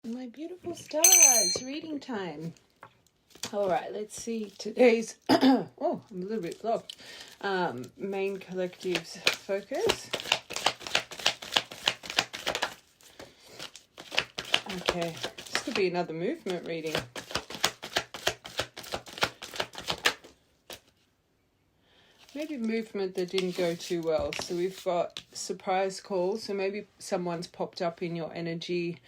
My beautiful stars, reading time. All right, let's see today's, oh, I'm a little bit blocked, main collective's focus. Okay, this could be another movement reading. Maybe movement that didn't go too well. So we've got surprise calls. So maybe someone's popped up in your energy,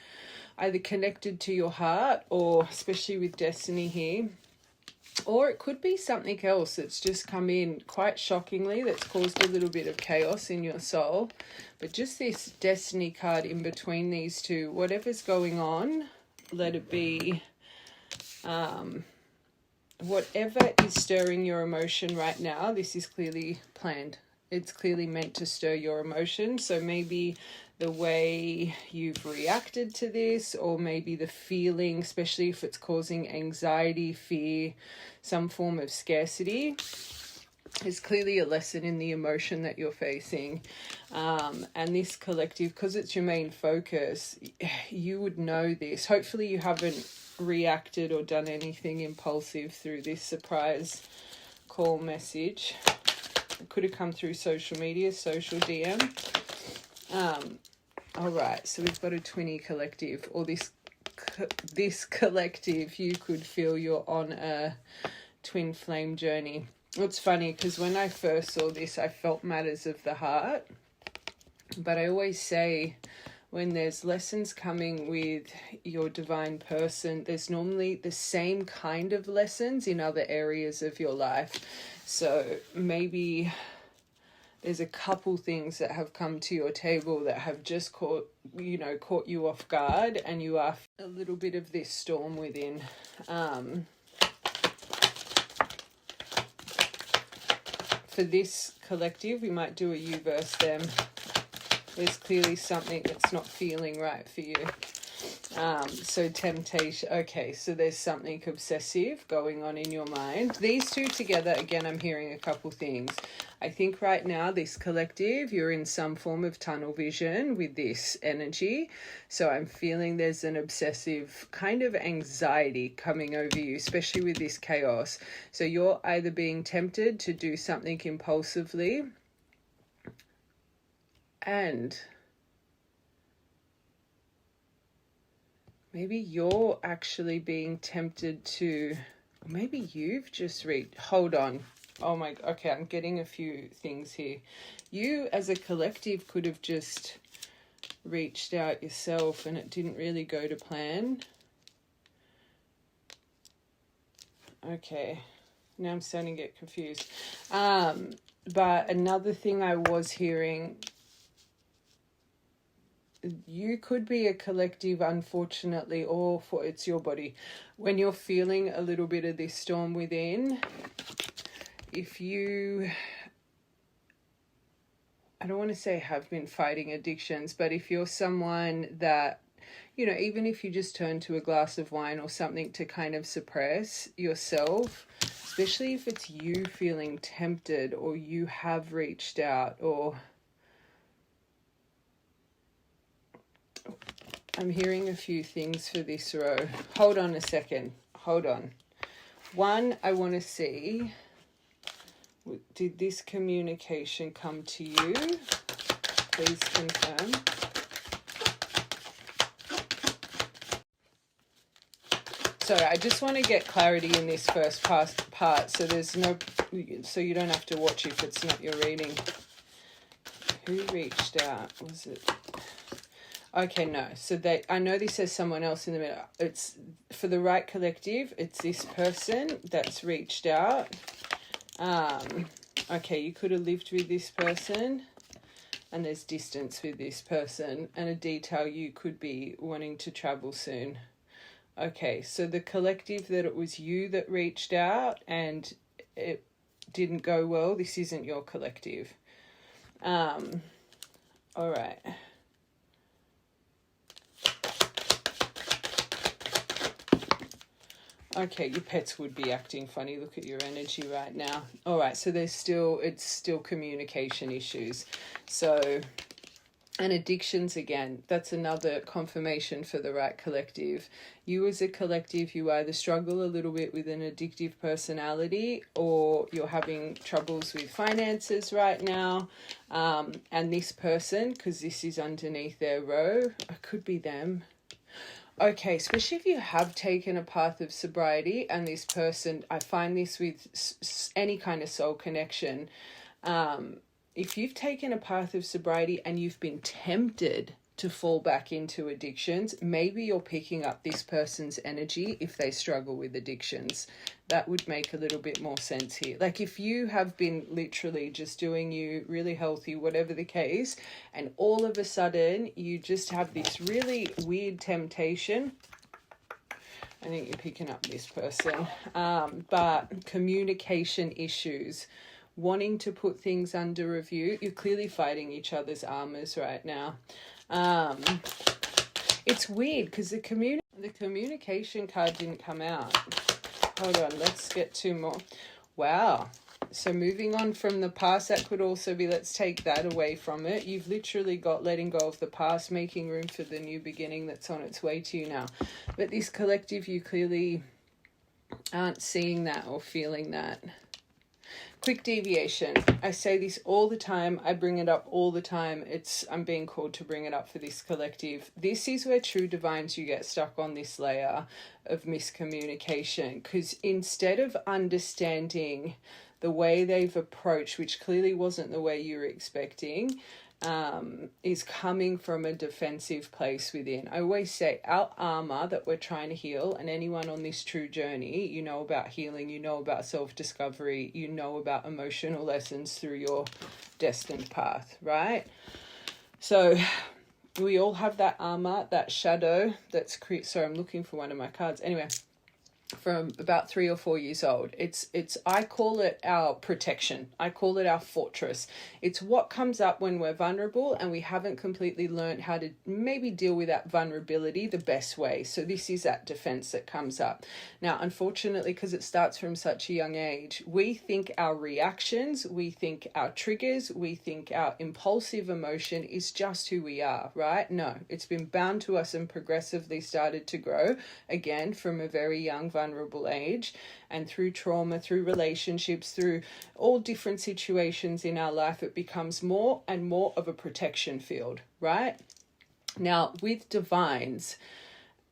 either connected to your heart or especially with destiny here. Or it could be something else that's just come in quite shockingly that's caused a little bit of chaos in your soul. But just this destiny card in between these two, whatever's going on, let it be. Whatever is stirring your emotion right now, this is clearly planned. It's clearly meant to stir your emotion. So maybe the way you've reacted to this, or maybe the feeling, especially if it's causing anxiety, fear, some form of scarcity, is clearly a lesson in the emotion that you're facing. And this collective, because it's your main focus, you would know this. Hopefully you haven't reacted or done anything impulsive through this surprise call message. It could have come through social media, social DM. All right, so we've got a 20 collective, or this collective, you could feel you're on a twin flame journey. It's funny because when I first saw this, I felt matters of the heart. But I always say, when there's lessons coming with your divine person, there's normally the same kind of lessons in other areas of your life. So maybe there's a couple things that have come to your table that have just caught you off guard, and you are a little bit of this storm within. For this collective, we might do a you versus them. There's clearly something that's not feeling right for you. So temptation. Okay, so there's something obsessive going on in your mind. These two together, again, I'm hearing a couple things. I think right now, this collective, you're in some form of tunnel vision with this energy. So I'm feeling there's an obsessive kind of anxiety coming over you, especially with this chaos. So you're either being tempted to do something impulsively, and maybe you're actually being tempted to, maybe you've just hold on. Oh my, okay, I'm getting a few things here. You as a collective could have just reached out yourself and it didn't really go to plan. Okay, now I'm starting to get confused. But another thing I was hearing, you could be a collective, unfortunately, or it's your body. When you're feeling a little bit of this storm within, if you, I don't want to say have been fighting addictions, but if you're someone that, even if you just turn to a glass of wine or something to kind of suppress yourself, especially if it's you feeling tempted or you have reached out, or I'm hearing a few things for this row. Hold on a second. Hold on. One, I want to see, did this communication come to you? Please confirm. Sorry, I just want to get clarity in this first part, so so you don't have to watch if it's not your reading. Who reached out? Was it? Okay, no. So I know this says someone else in the middle. It's for the right collective. It's this person that's reached out. Okay, you could have lived with this person, and there's distance with this person, and a detail, you could be wanting to travel soon. Okay, so the collective, that it was you that reached out and it didn't go well. This isn't your collective. All right. Okay, your pets would be acting funny. Look at your energy right now. All right, so it's still communication issues. So And addictions, again, that's another confirmation for the right collective. You as a collective, you either struggle a little bit with an addictive personality, or you're having troubles with finances right now. And this person, because this is underneath their row, it could be them. Okay, especially if you have taken a path of sobriety, and this person, I find this with any kind of soul connection, if you've taken a path of sobriety and you've been tempted to fall back into addictions, maybe you're picking up this person's energy if they struggle with addictions. That would make a little bit more sense here. Like if you have been literally just doing you really healthy, whatever the case, and all of a sudden you just have this really weird temptation, I think you're picking up this person. But communication issues, wanting to put things under review. You're clearly fighting each other's armors right now. It's weird because the communication card didn't come out. Hold on, let's get two more. Wow. So moving on from the past, that could also be, let's take that away from it. You've literally got letting go of the past, making room for the new beginning that's on its way to you now. But this collective, you clearly aren't seeing that or feeling that. Quick deviation. I say this all the time. I bring it up all the time. I'm being called to bring it up for this collective. This is where true divines, you get stuck on this layer of miscommunication, because instead of understanding the way they've approached, which clearly wasn't the way you were expecting, is coming from a defensive place within. I always say our armor that we're trying to heal, and anyone on this true journey, you know about healing, you know about self-discovery, you know about emotional lessons through your destined path, right? So we all have that armor, that shadow that's sorry, I'm looking for one of my cards. Anyway, from about 3 or 4 years old. It's I call it our protection. I call it our fortress. It's what comes up when we're vulnerable and we haven't completely learned how to maybe deal with that vulnerability the best way. So this is that defense that comes up. Now, unfortunately, because it starts from such a young age, we think our reactions, we think our triggers, we think our impulsive emotion is just who we are, right? No, it's been bound to us and progressively started to grow, again, from a very young vulnerable age, and through trauma, through relationships, through all different situations in our life, it becomes more and more of a protection field, right? Now, with divines,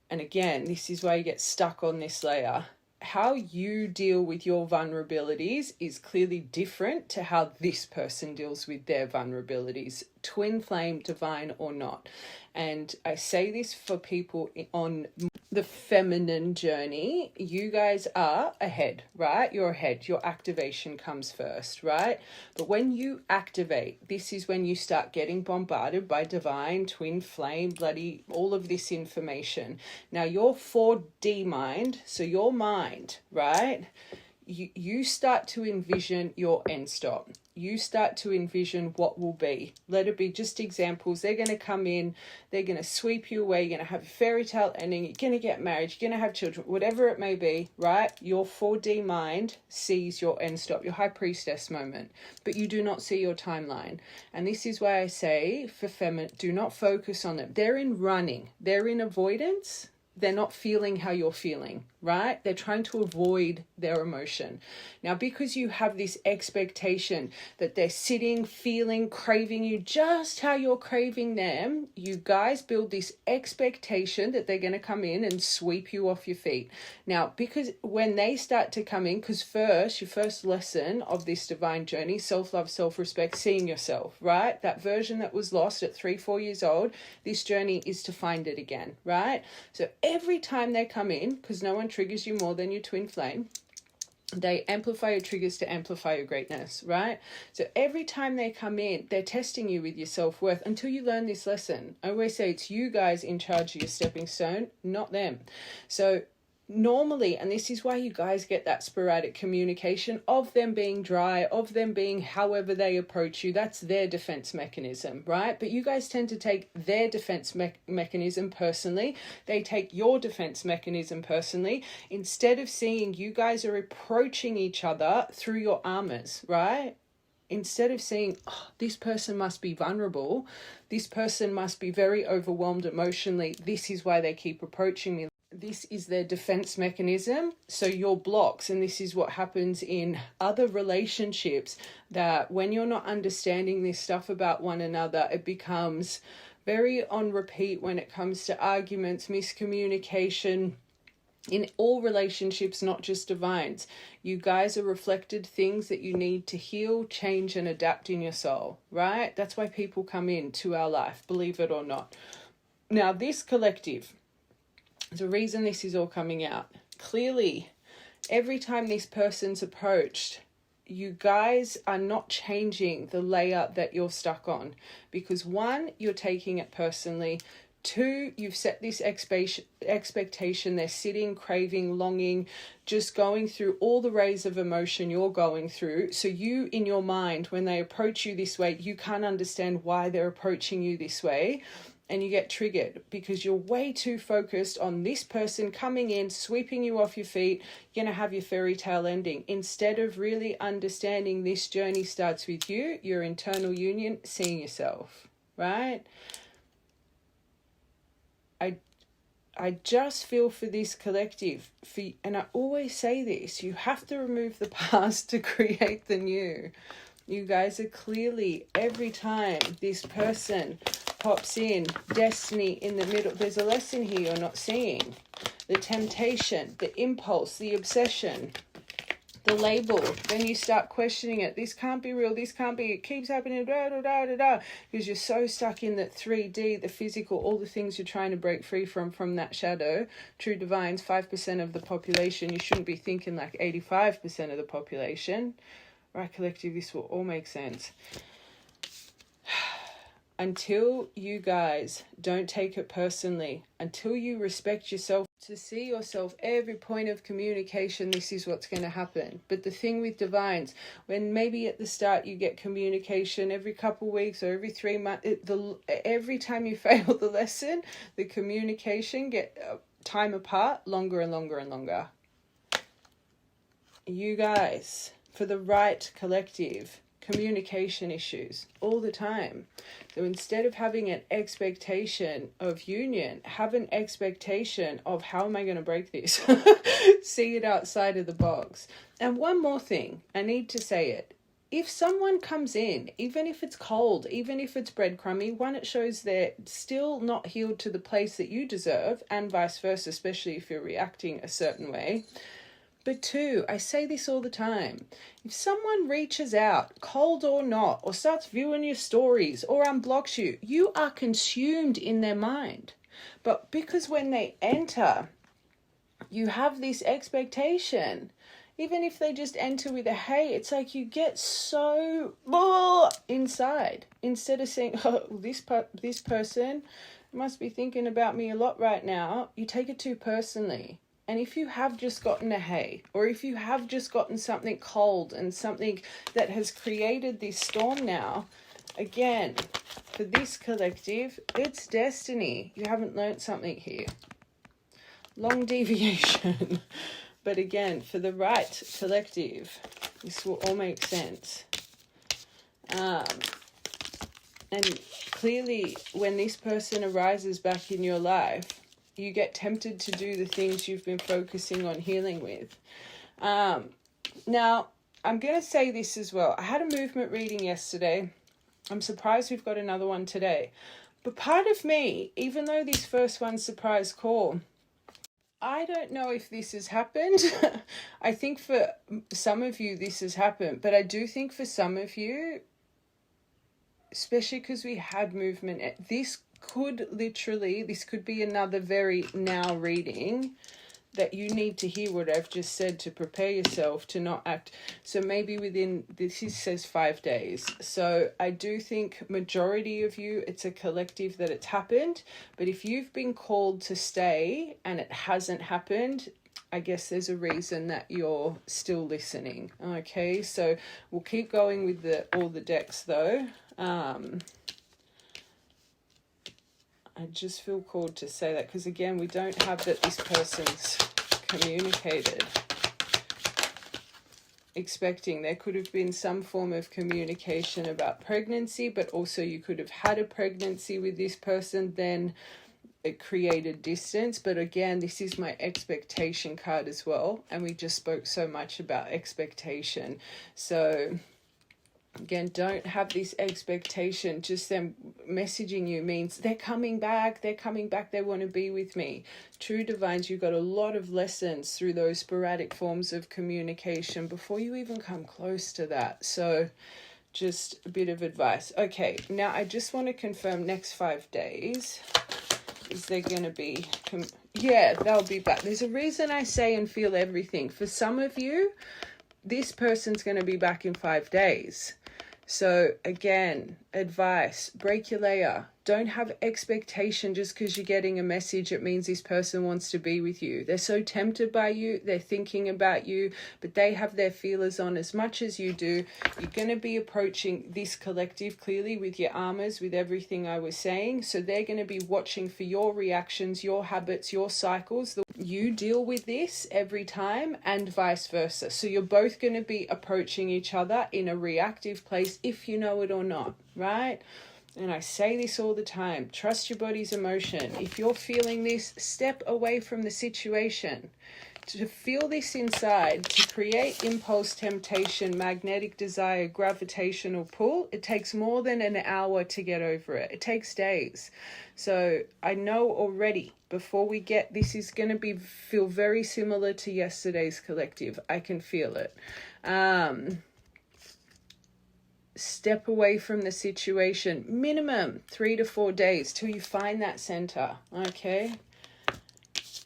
and again, this is why you get stuck on this layer, how you deal with your vulnerabilities is clearly different to how this person deals with their vulnerabilities, twin flame, divine or not. And I say this for people on the feminine journey. You guys are ahead, right? You're ahead. Your activation comes first, right? But when you activate, this is when you start getting bombarded by divine, twin flame, bloody, all of this information. Now, your 4D mind, so your mind, right? You start to envision your end stop. You start to envision what will be. Let it be just examples. They're going to come in. They're going to sweep you away. You're going to have a fairy tale ending. You're going to get married. You're going to have children. Whatever it may be, right? Your 4D mind sees your end stop, your high priestess moment. But you do not see your timeline. And this is why I say for feminine, do not focus on them. They're in running. They're in avoidance. They're not feeling how you're feeling, right? They're trying to avoid their emotion. Now, because you have this expectation that they're sitting, feeling, craving you just how you're craving them, you guys build this expectation that they're going to come in and sweep you off your feet. Now, because when they start to come in, because first, your first lesson of this divine journey, self-love, self-respect, seeing yourself, right? That version that was lost at 3, 4 years old, this journey is to find it again, right? So every time they come in, because no one triggers you more than your twin flame, they amplify your triggers to amplify your greatness, right? So every time they come in, they're testing you with your self-worth until you learn this lesson. I always say it's you guys in charge of your stepping stone, not them. So normally, and this is why you guys get that sporadic communication of them being dry, of them being however they approach you, that's their defense mechanism, right? But you guys tend to take their defense mechanism personally. They take your defense mechanism personally, instead of seeing you guys are approaching each other through your armors, right? instead of seeing, oh, this person must be vulnerable, this person must be very overwhelmed emotionally, this is why they keep approaching me, this is their defense mechanism, so you're blocks. And this is what happens in other relationships, that when you're not understanding this stuff about one another, it becomes very on repeat when it comes to arguments, miscommunication, in all relationships, not just divines. You guys are reflected things that you need to heal, change, and adapt in your soul, right? That's why people come into our life, believe it or not. Now, this collective, the reason this is all coming out, clearly, every time this person's approached, you guys are not changing the layer that you're stuck on. Because one, you're taking it personally. Two, you've set this expectation. They're sitting, craving, longing, just going through all the rays of emotion you're going through. So you, in your mind, when they approach you this way, you can't understand why they're approaching you this way. And you get triggered because you're way too focused on this person coming in, sweeping you off your feet. You're going to have your fairy tale ending. Instead of really understanding this journey starts with you, your internal union, seeing yourself, right? I just feel for this collective, and I always say this, you have to remove the past to create the new. You guys are clearly, every time this person pops in, destiny in the middle, there's a lesson here you're not seeing. The temptation, the impulse, the obsession, the label. Then you start questioning it. This can't be real. This can't be. It keeps happening. Da, da, da, da, da. Because you're so stuck in that 3D, the physical, all the things you're trying to break free from that shadow. True divines, 5% of the population. You shouldn't be thinking like 85% of the population. Right, collective, this will all make sense. Until you guys don't take it personally, until you respect yourself, to see yourself every point of communication, this is what's going to happen. But the thing with divines, when maybe at the start you get communication every couple of weeks or every 3 months, every time you fail the lesson, the communication get time apart, longer and longer and longer. You guys, for the right collective, communication issues all the time. So instead of having an expectation of union, have an expectation of, how am I going to break this? See it outside of the box. And one more thing, I need to say it. If someone comes in, even if it's cold, even if it's breadcrumby, one, it shows they're still not healed to the place that you deserve, and vice versa, especially if you're reacting a certain way. But two, I say this all the time, if someone reaches out, cold or not, or starts viewing your stories or unblocks you, you are consumed in their mind. But because when they enter, you have this expectation, even if they just enter with a hey, it's like you get so inside. Instead of saying, oh, this person must be thinking about me a lot right now, you take it too personally. And if you have just gotten a hey, or if you have just gotten something cold and something that has created this storm now, again, for this collective, it's destiny. You haven't learned something here. Long deviation. But again, for the right collective, this will all make sense. And clearly, when this person arises back in your life, you get tempted to do the things you've been focusing on healing with. Now, I'm going to say this as well. I had a movement reading yesterday. I'm surprised we've got another one today. But part of me, even though this first one's surprise call, I don't know if this has happened. I think for some of you this has happened. But I do think for some of you, especially because we had movement, this could be another very now reading that you need to hear what I've just said to prepare yourself to not act. So maybe within, this says 5 days. So I do think majority of you, it's a collective that it's happened. But if you've been called to stay and it hasn't happened, I guess there's a reason that you're still listening. Okay, so we'll keep going with all the decks though. I just feel called to say that because, again, we don't have that this person's communicated. expecting. There could have been some form of communication about pregnancy, but also you could have had a pregnancy with this person, then it created distance. But again, this is my expectation card as well, and we just spoke so much about expectation. So again, don't have this expectation. Just them messaging you means they're coming back, they want to be with me. True divines, you got a lot of lessons through those sporadic forms of communication before you even come close to that. So just a bit of advice. Okay, now I just want to confirm next 5 days. Is there going to be... yeah, they'll be back. There's a reason I say and feel everything. For some of you, this person's going to be back in 5 days. So again, advice, break your layer. Don't have expectation just because you're getting a message. It means this person wants to be with you. They're so tempted by you. They're thinking about you, but they have their feelers on as much as you do. You're going to be approaching this collective clearly with your armors, with everything I was saying. So they're going to be watching for your reactions, your habits, your cycles. You deal with this every time and vice versa. So you're both going to be approaching each other in a reactive place if you know it or not, right? And I say this all the time, trust your body's emotion. If you're feeling this, step away from the situation. To feel this inside, to create impulse, temptation, magnetic desire, gravitational pull, it takes more than an hour to get over it. It takes days. So I know already, before we get, this is going to feel very similar to yesterday's collective. I can feel it. Step away from the situation. Minimum 3 to 4 days till you find that center. Okay.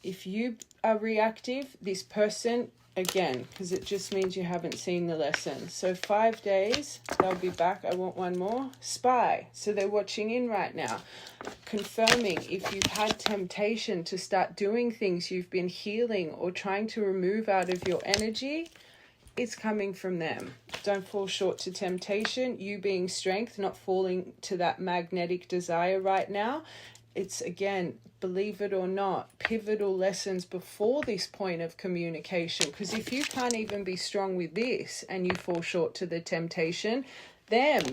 If you are reactive, this person, again, because it just means you haven't seen the lesson. So 5 days, they'll be back. I want one more. Spy. So they're watching in right now. Confirming if you've had temptation to start doing things you've been healing or trying to remove out of your energy, it's coming from them. Don't fall short to temptation. You being strength, not falling to that magnetic desire right now. It's, again, believe it or not, pivotal lessons before this point of communication. Because if you can't even be strong with this and you fall short to the temptation, them,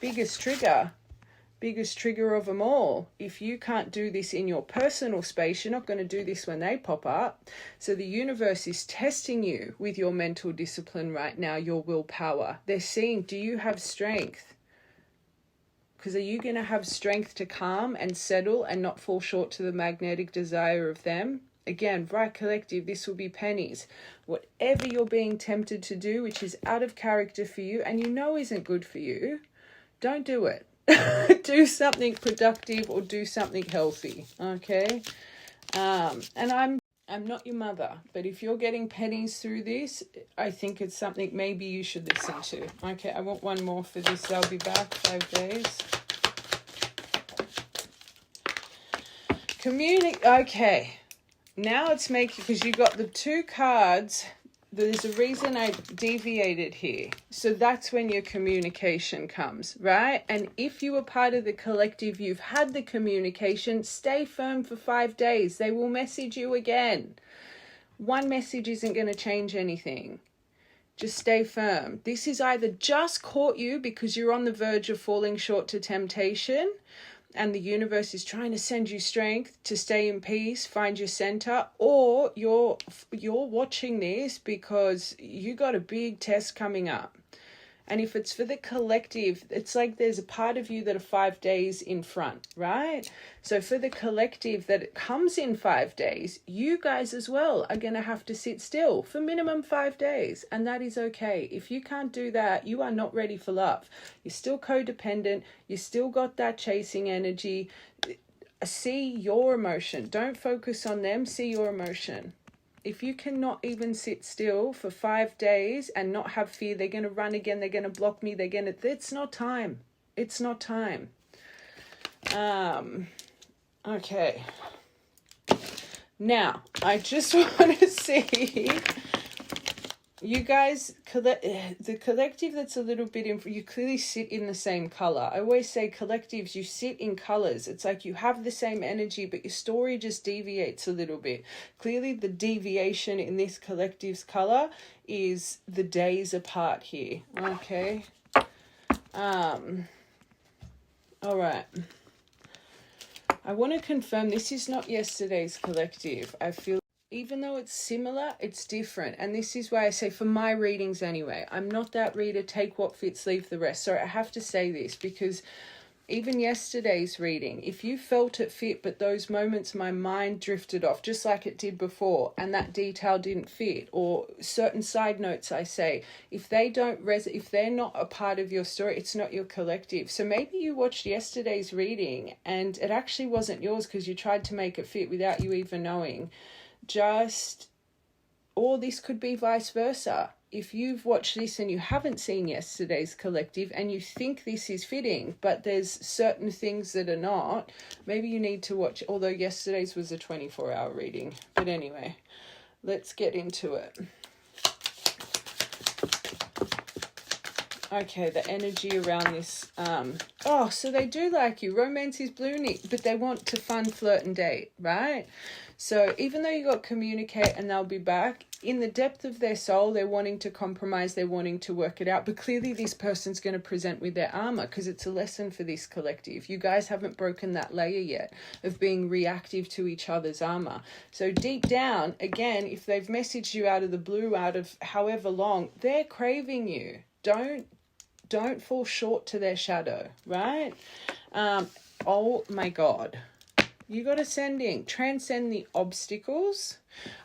biggest trigger of them all. If you can't do this in your personal space, you're not going to do this when they pop up. So the universe is testing you with your mental discipline right now, your willpower. They're seeing, do you have strength? Because are you going to have strength to calm and settle and not fall short to the magnetic desire of them? Again, right collective, this will be pennies. Whatever you're being tempted to do, which is out of character for you and you know isn't good for you, don't do it. Do something productive or do something healthy. Okay. And I'm not your mother, but if you're getting pennies through this, I think it's something maybe you should listen to. Okay, I want one more for this. I'll be back 5 days. Okay. Now it's making, because you got the 2 cards. There's a reason I deviated here. So that's when your communication comes, right? And if you were part of the collective, you've had the communication, stay firm for 5 days. They will message you again. One message isn't going to change anything. Just stay firm. This is either just caught you because you're on the verge of falling short to temptation, and the universe is trying to send you strength to stay in peace, find your center, or you're watching this because you got a big test coming up. And if it's for the collective, it's like there's a part of you that are 5 days in front, right? So for the collective that it comes in 5 days, you guys as well are going to have to sit still for minimum 5 days. And that is okay. If you can't do that, you are not ready for love. You're still codependent. You still got that chasing energy. See your emotion. Don't focus on them. See your emotion. If you cannot even sit still for 5 days and not have fear, they're going to run again, they're going to block me, it's not time. It's not time. Okay. Now, I just want to see You guys, the collective that's a little bit in, you clearly sit in the same color. I always say collectives, you sit in colors. It's like you have the same energy, but your story just deviates a little bit. Clearly the deviation in this collective's color is the days apart here. Okay. All right. I want to confirm this is not yesterday's collective. I feel even though it's similar, it's different. And this is why I say, for my readings anyway, I'm not that reader, take what fits, leave the rest. So I have to say this because even yesterday's reading, if you felt it fit, but those moments my mind drifted off, just like it did before, and that detail didn't fit, or certain side notes I say, if they don't if they're not a part of your story, it's not your collective. So maybe you watched yesterday's reading and it actually wasn't yours because you tried to make it fit without you even knowing. Or this could be vice versa. If you've watched this and you haven't seen yesterday's collective and you think this is fitting, but there's certain things that are not, maybe you need to watch, although yesterday's was a 24-hour reading. But anyway, let's get into it. Okay, the energy around this. So they do like you. Romance is blooming, but they want to fun, flirt, and date, right? So even though you got communicate and they'll be back, in the depth of their soul, they're wanting to compromise, they're wanting to work it out. But clearly this person's going to present with their armor because it's a lesson for this collective. You guys haven't broken that layer yet of being reactive to each other's armor. So deep down, again, if they've messaged you out of the blue, out of however long, they're craving you. Don't fall short to their shadow, right? Oh my God. You got ascending, transcend the obstacles.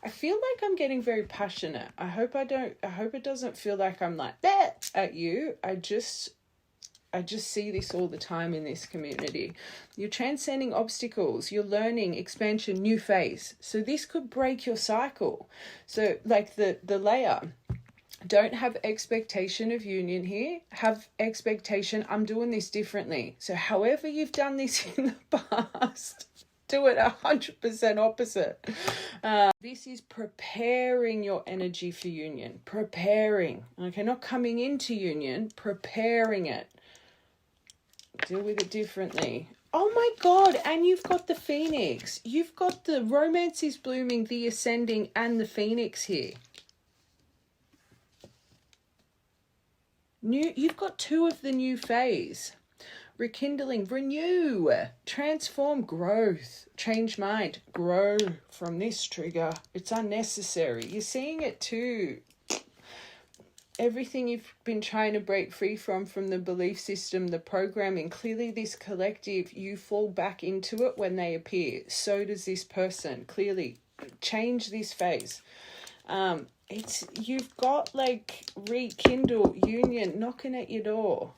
I feel like I'm getting very passionate. I hope it doesn't feel like I'm like that at you. I just see this all the time in this community. You're transcending obstacles, you're learning, expansion, new phase. So this could break your cycle. So like the layer, don't have expectation of union here. Have expectation, I'm doing this differently. So however you've done this in the past, do it 100% opposite. This is preparing your energy for union. Preparing. Okay, not coming into union, preparing it. Deal with it differently. Oh my God, and you've got the Phoenix. You've got the romance is blooming, the ascending, and the Phoenix here. You've got two of the new phase. Rekindling, renew, transform, growth, change mind, grow from this trigger. It's unnecessary. You're seeing it too. Everything you've been trying to break free from the belief system, the programming, clearly this collective, you fall back into it when they appear. So does this person. Clearly, change this phase. You've got like rekindle, union, knocking at your door.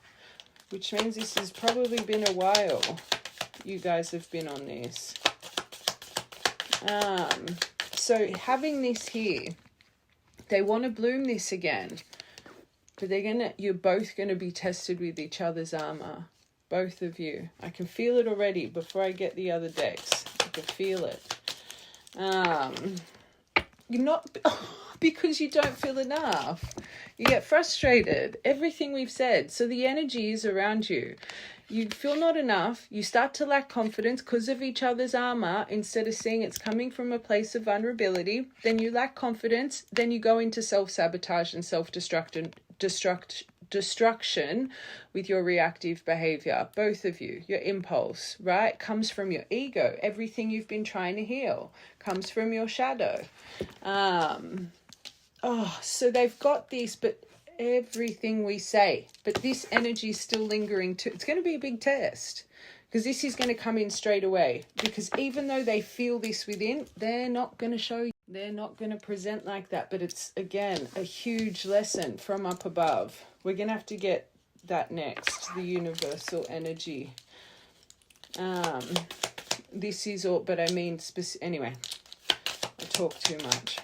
Which means this has probably been a while you guys have been on this. So having this here, they want to bloom this again. But you're both going to be tested with each other's armor. Both of you. I can feel it already before I get the other decks. I can feel it. You're not... because you don't feel enough. You get frustrated. Everything we've said. So the energy is around you. You feel not enough. You start to lack confidence because of each other's armor. Instead of seeing it's coming from a place of vulnerability, then you lack confidence. Then you go into self-sabotage and self-destruction with your reactive behavior. Both of you. Your impulse, right, comes from your ego. Everything you've been trying to heal comes from your shadow. So they've got this, but everything we say, but this energy is still lingering too. It's going to be a big test because this is going to come in straight away, because even though they feel this within, they're not going to show you. They're not going to present like that. But it's, again, a huge lesson from up above. We're going to have to get that next, the universal energy. This is all, but I mean, anyway, I talk too much.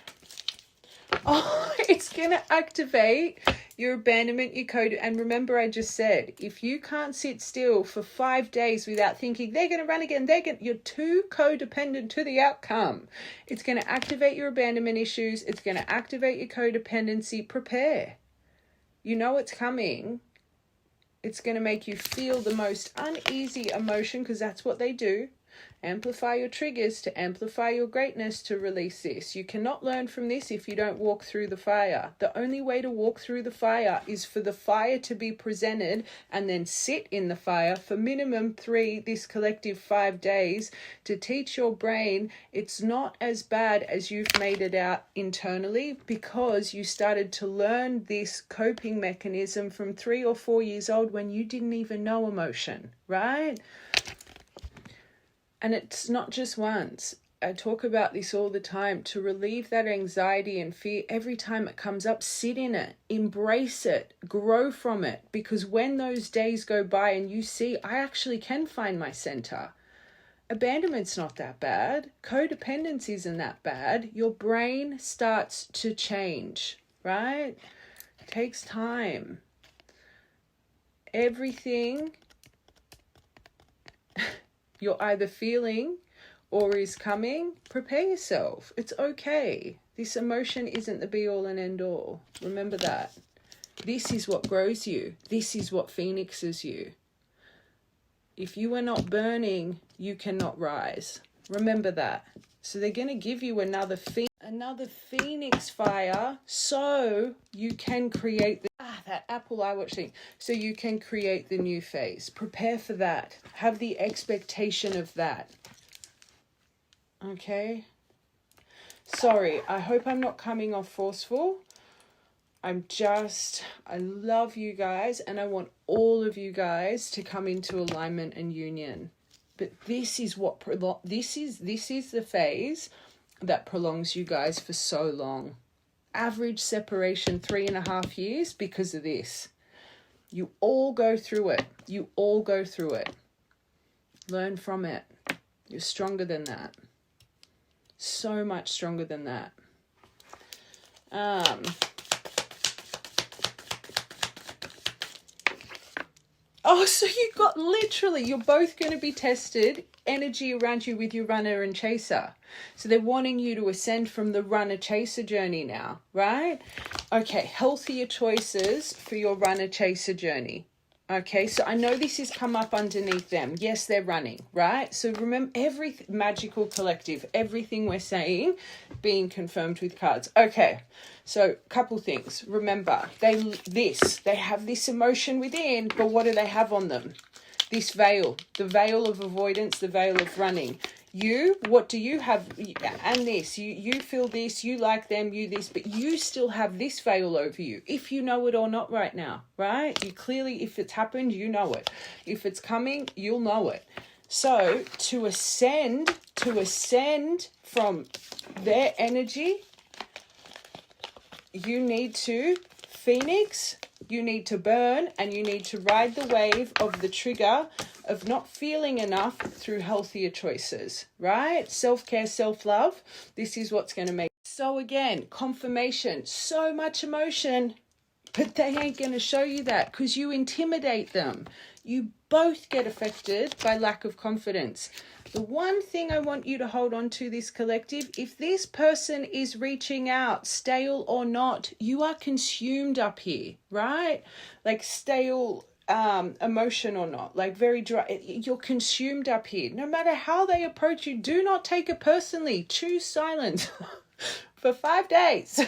Oh, it's going to activate your abandonment, your code. And remember, I just said, if you can't sit still for 5 days without thinking they're going to run again, you're too codependent to the outcome. It's going to activate your abandonment issues. It's going to activate your codependency. Prepare. You know it's coming. It's going to make you feel the most uneasy emotion, because that's what they do. Amplify your triggers to amplify your greatness to release this. You cannot learn from this if you don't walk through the fire. The only way to walk through the fire is for the fire to be presented and then sit in the fire for minimum 3, this collective 5 days, to teach your brain it's not as bad as you've made it out internally, because you started to learn this coping mechanism from 3 or 4 years old when you didn't even know emotion, right? And it's not just once. I talk about this all the time. To relieve that anxiety and fear, every time it comes up, sit in it, embrace it, grow from it. Because when those days go by and you see, I actually can find my center. Abandonment's not that bad. Codependence isn't that bad. Your brain starts to change, right? It takes time. Everything you're either feeling or is coming, prepare yourself. It's okay. This emotion isn't the be all and end all. Remember that. This is what grows you. This is what phoenixes you. If you are not burning, you cannot rise. Remember that. So they're going to give you another phoenix fire so you can create that Apple iWatch thing. So you can create the new phase. Prepare for that. Have the expectation of that. Okay? Sorry, I hope I'm not coming off forceful. I love you guys, and I want all of you guys to come into alignment and union. But this is what this is the phase that prolongs you guys for so long. Average separation 3.5 years because of this. You all go through it. You all go through it. Learn from it. You're stronger than that. So much stronger than that. Oh, so you got literally, you're both going to be tested, energy around you with your runner and chaser. So they're wanting you to ascend from the runner-chaser journey now, right? Okay, healthier choices for your runner-chaser journey. Okay, so I know this has come up underneath them. Yes, they're running, right? So remember, every magical collective, everything we're saying being confirmed with cards. Okay, so couple things. Remember, they have this emotion within, but what do they have on them? This veil, the veil of avoidance, the veil of running. What do you have? And this, you feel this, you like them, you this, but you still have this veil over you, if you know it or not right now, right? You clearly, if it's happened, you know it. If it's coming, you'll know it. So to ascend from their energy, you need to phoenix, you need to burn, and you need to ride the wave of the trigger of not feeling enough through healthier choices, right? Self-care, self-love. This is what's going to make. So again, confirmation, so much emotion, but they ain't going to show you that because you intimidate them. You both get affected by lack of confidence. The one thing I want you to hold on to, this collective, if this person is reaching out, stale or not, you are consumed up here, right? Like stale emotion or not, like very dry, you're consumed up here. No matter how they approach you, do not take it personally. Choose silence for 5 days.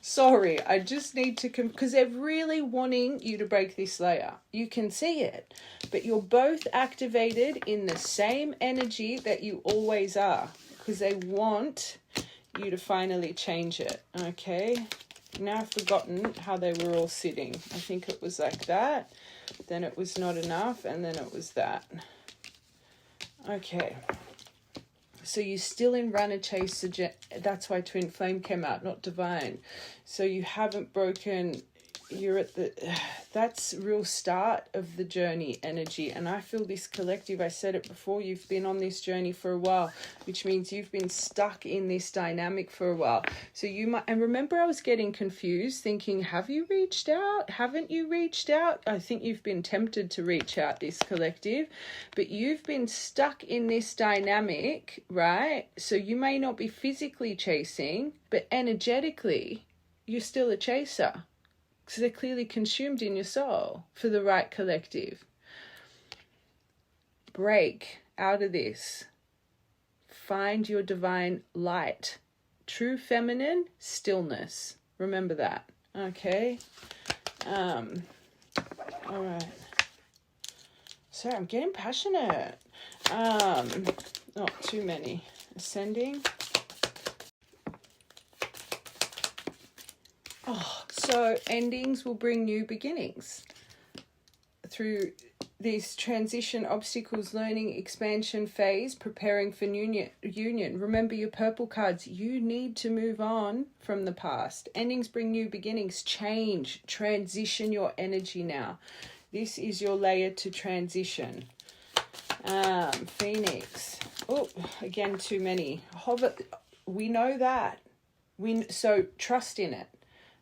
Sorry, I just need to because they're really wanting you to break this layer. You can see it, but you're both activated in the same energy that you always are, because they want you to finally change it. Okay, now I've forgotten how they were all sitting. I think it was like that, then it was not enough, and then it was that. Okay, so you're still in runner chaser. That's why twin flame came out, not divine. So you haven't broken you're at the, that's real start of the journey energy. And I feel this collective, I said it before, you've been on this journey for a while, which means you've been stuck in this dynamic for a while. So you might, and remember I was getting confused thinking, have you reached out? Haven't you reached out? I think you've been tempted to reach out, this collective, but you've been stuck in this dynamic, right? So you may not be physically chasing, but energetically, you're still a chaser. So they're clearly consumed in your soul for the right collective. Break out of this. Find your divine light. True feminine stillness. Remember that. Okay. All right. Sorry, I'm getting passionate. Not too many. Ascending. Oh, so endings will bring new beginnings through this transition, obstacles, learning, expansion phase, preparing for union. Remember your purple cards. You need to move on from the past. Endings bring new beginnings. Change, transition your energy now. This is your layer to transition. Phoenix. Oh, again, too many. Hover. We know that. So trust in it.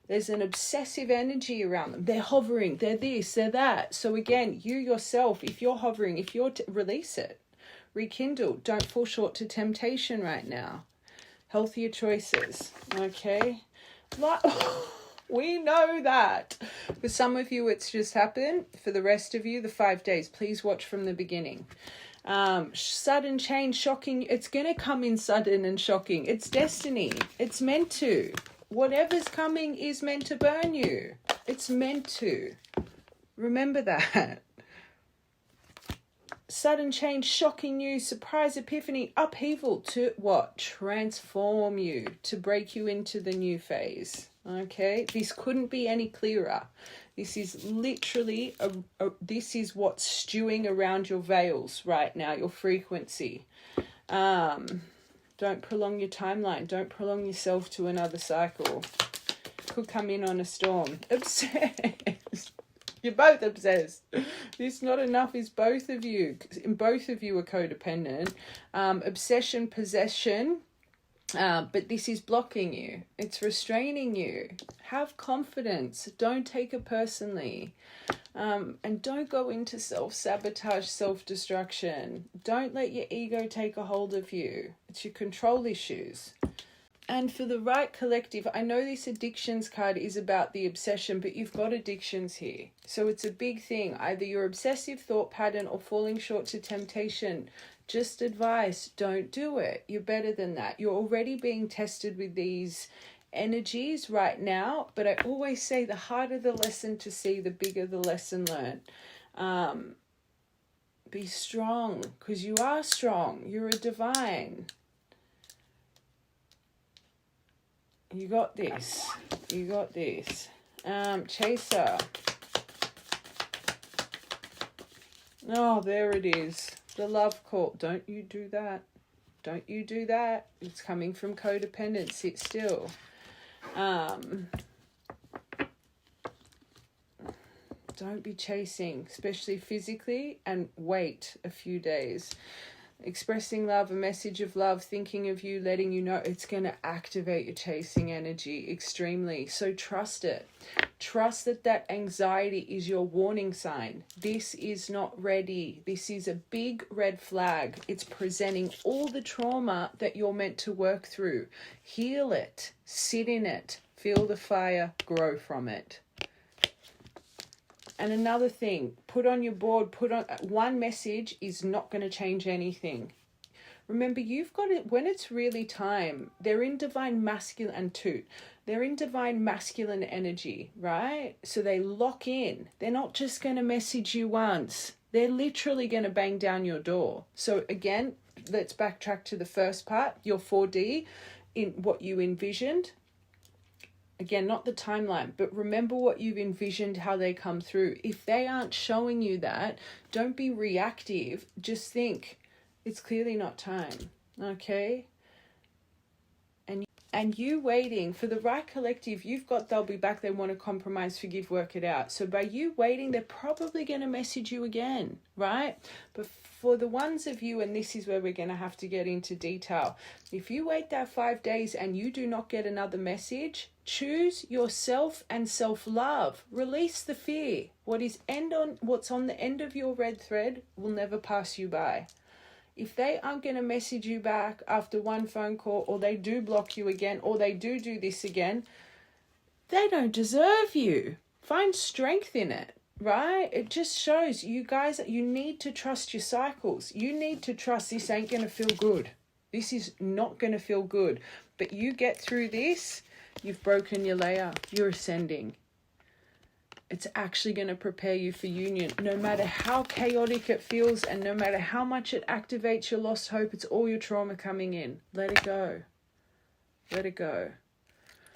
There's an obsessive energy around them. They're hovering. They're this, they're that. So again, you yourself, if you're hovering, if you're release it. Rekindle. Don't fall short to temptation right now. Healthier choices. Okay. We know that. For some of you, it's just happened. For the rest of you, the 5 days, please watch from the beginning. Sudden change, shocking. It's going to come in sudden and shocking. It's destiny. It's meant to. Whatever's coming is meant to burn you. It's meant to. Remember that. Sudden change, shocking news, surprise, epiphany, upheaval to what? Transform you, to break you into the new phase. Okay? This couldn't be any clearer. This is literally, this is what's stewing around your veils right now, your frequency. Don't prolong your timeline. Don't prolong yourself to another cycle. Could come in on a storm. Obsessed. You're both obsessed. This not enough is both of you. Both of you are codependent. Obsession, possession. But this is blocking you. It's restraining you. Have confidence. Don't take it personally. And don't go into self-sabotage, self-destruction. Don't let your ego take a hold of you. It's your control issues. And for the right collective, I know this addictions card is about the obsession, but you've got addictions here. So it's a big thing. Either your obsessive thought pattern or falling short to temptation. Just advice, don't do it. You're better than that. You're already being tested with these energies right now, but I always say the harder the lesson to see, the bigger the lesson learned. Be strong, because you are strong. You're a divine. You got this. You got this. Chaser. Oh, there it is. The love call. Don't you do that. Don't you do that. It's coming from codependence. Sit still. Don't be chasing, especially physically, and wait a few days. Expressing love, a message of love, thinking of you, letting you know, it's going to activate your chasing energy extremely. So trust it. Trust that that anxiety is your warning sign. This is not ready. This is a big red flag. It's presenting all the trauma that you're meant to work through. Heal it. Sit in it. Feel the fire. Grow from it. And another thing, put on your board, one message is not going to change anything. Remember, you've got it when it's really time. They're in divine masculine and toot. They're in divine masculine energy, right? So they lock in. They're not just going to message you once. They're literally going to bang down your door. So again, let's backtrack to the first part, your 4D, in what you envisioned. Again, not the timeline, but remember what you've envisioned, how they come through. If they aren't showing you that, don't be reactive. Just think, it's clearly not time, okay? And And you waiting for the right collective, you've got they'll be back, they want to compromise, forgive, work it out. So by you waiting, they're probably going to message you again, right? But for the ones of you, and this is where we're going to have to get into detail, if you wait that 5 days and you do not get another message, choose yourself and self-love. Release the fear. What's on the end of your red thread will never pass you by. If they aren't going to message you back after one phone call, or they do block you again, or they do this again, they don't deserve you. Find strength in it, right? It just shows you guys, you need to trust your cycles. You need to trust this ain't going to feel good. This is not going to feel good. But you get through this, you've broken your layer, you're ascending. It's actually going to prepare you for union. No matter how chaotic it feels and no matter how much it activates your lost hope, it's all your trauma coming in. Let it go. Let it go.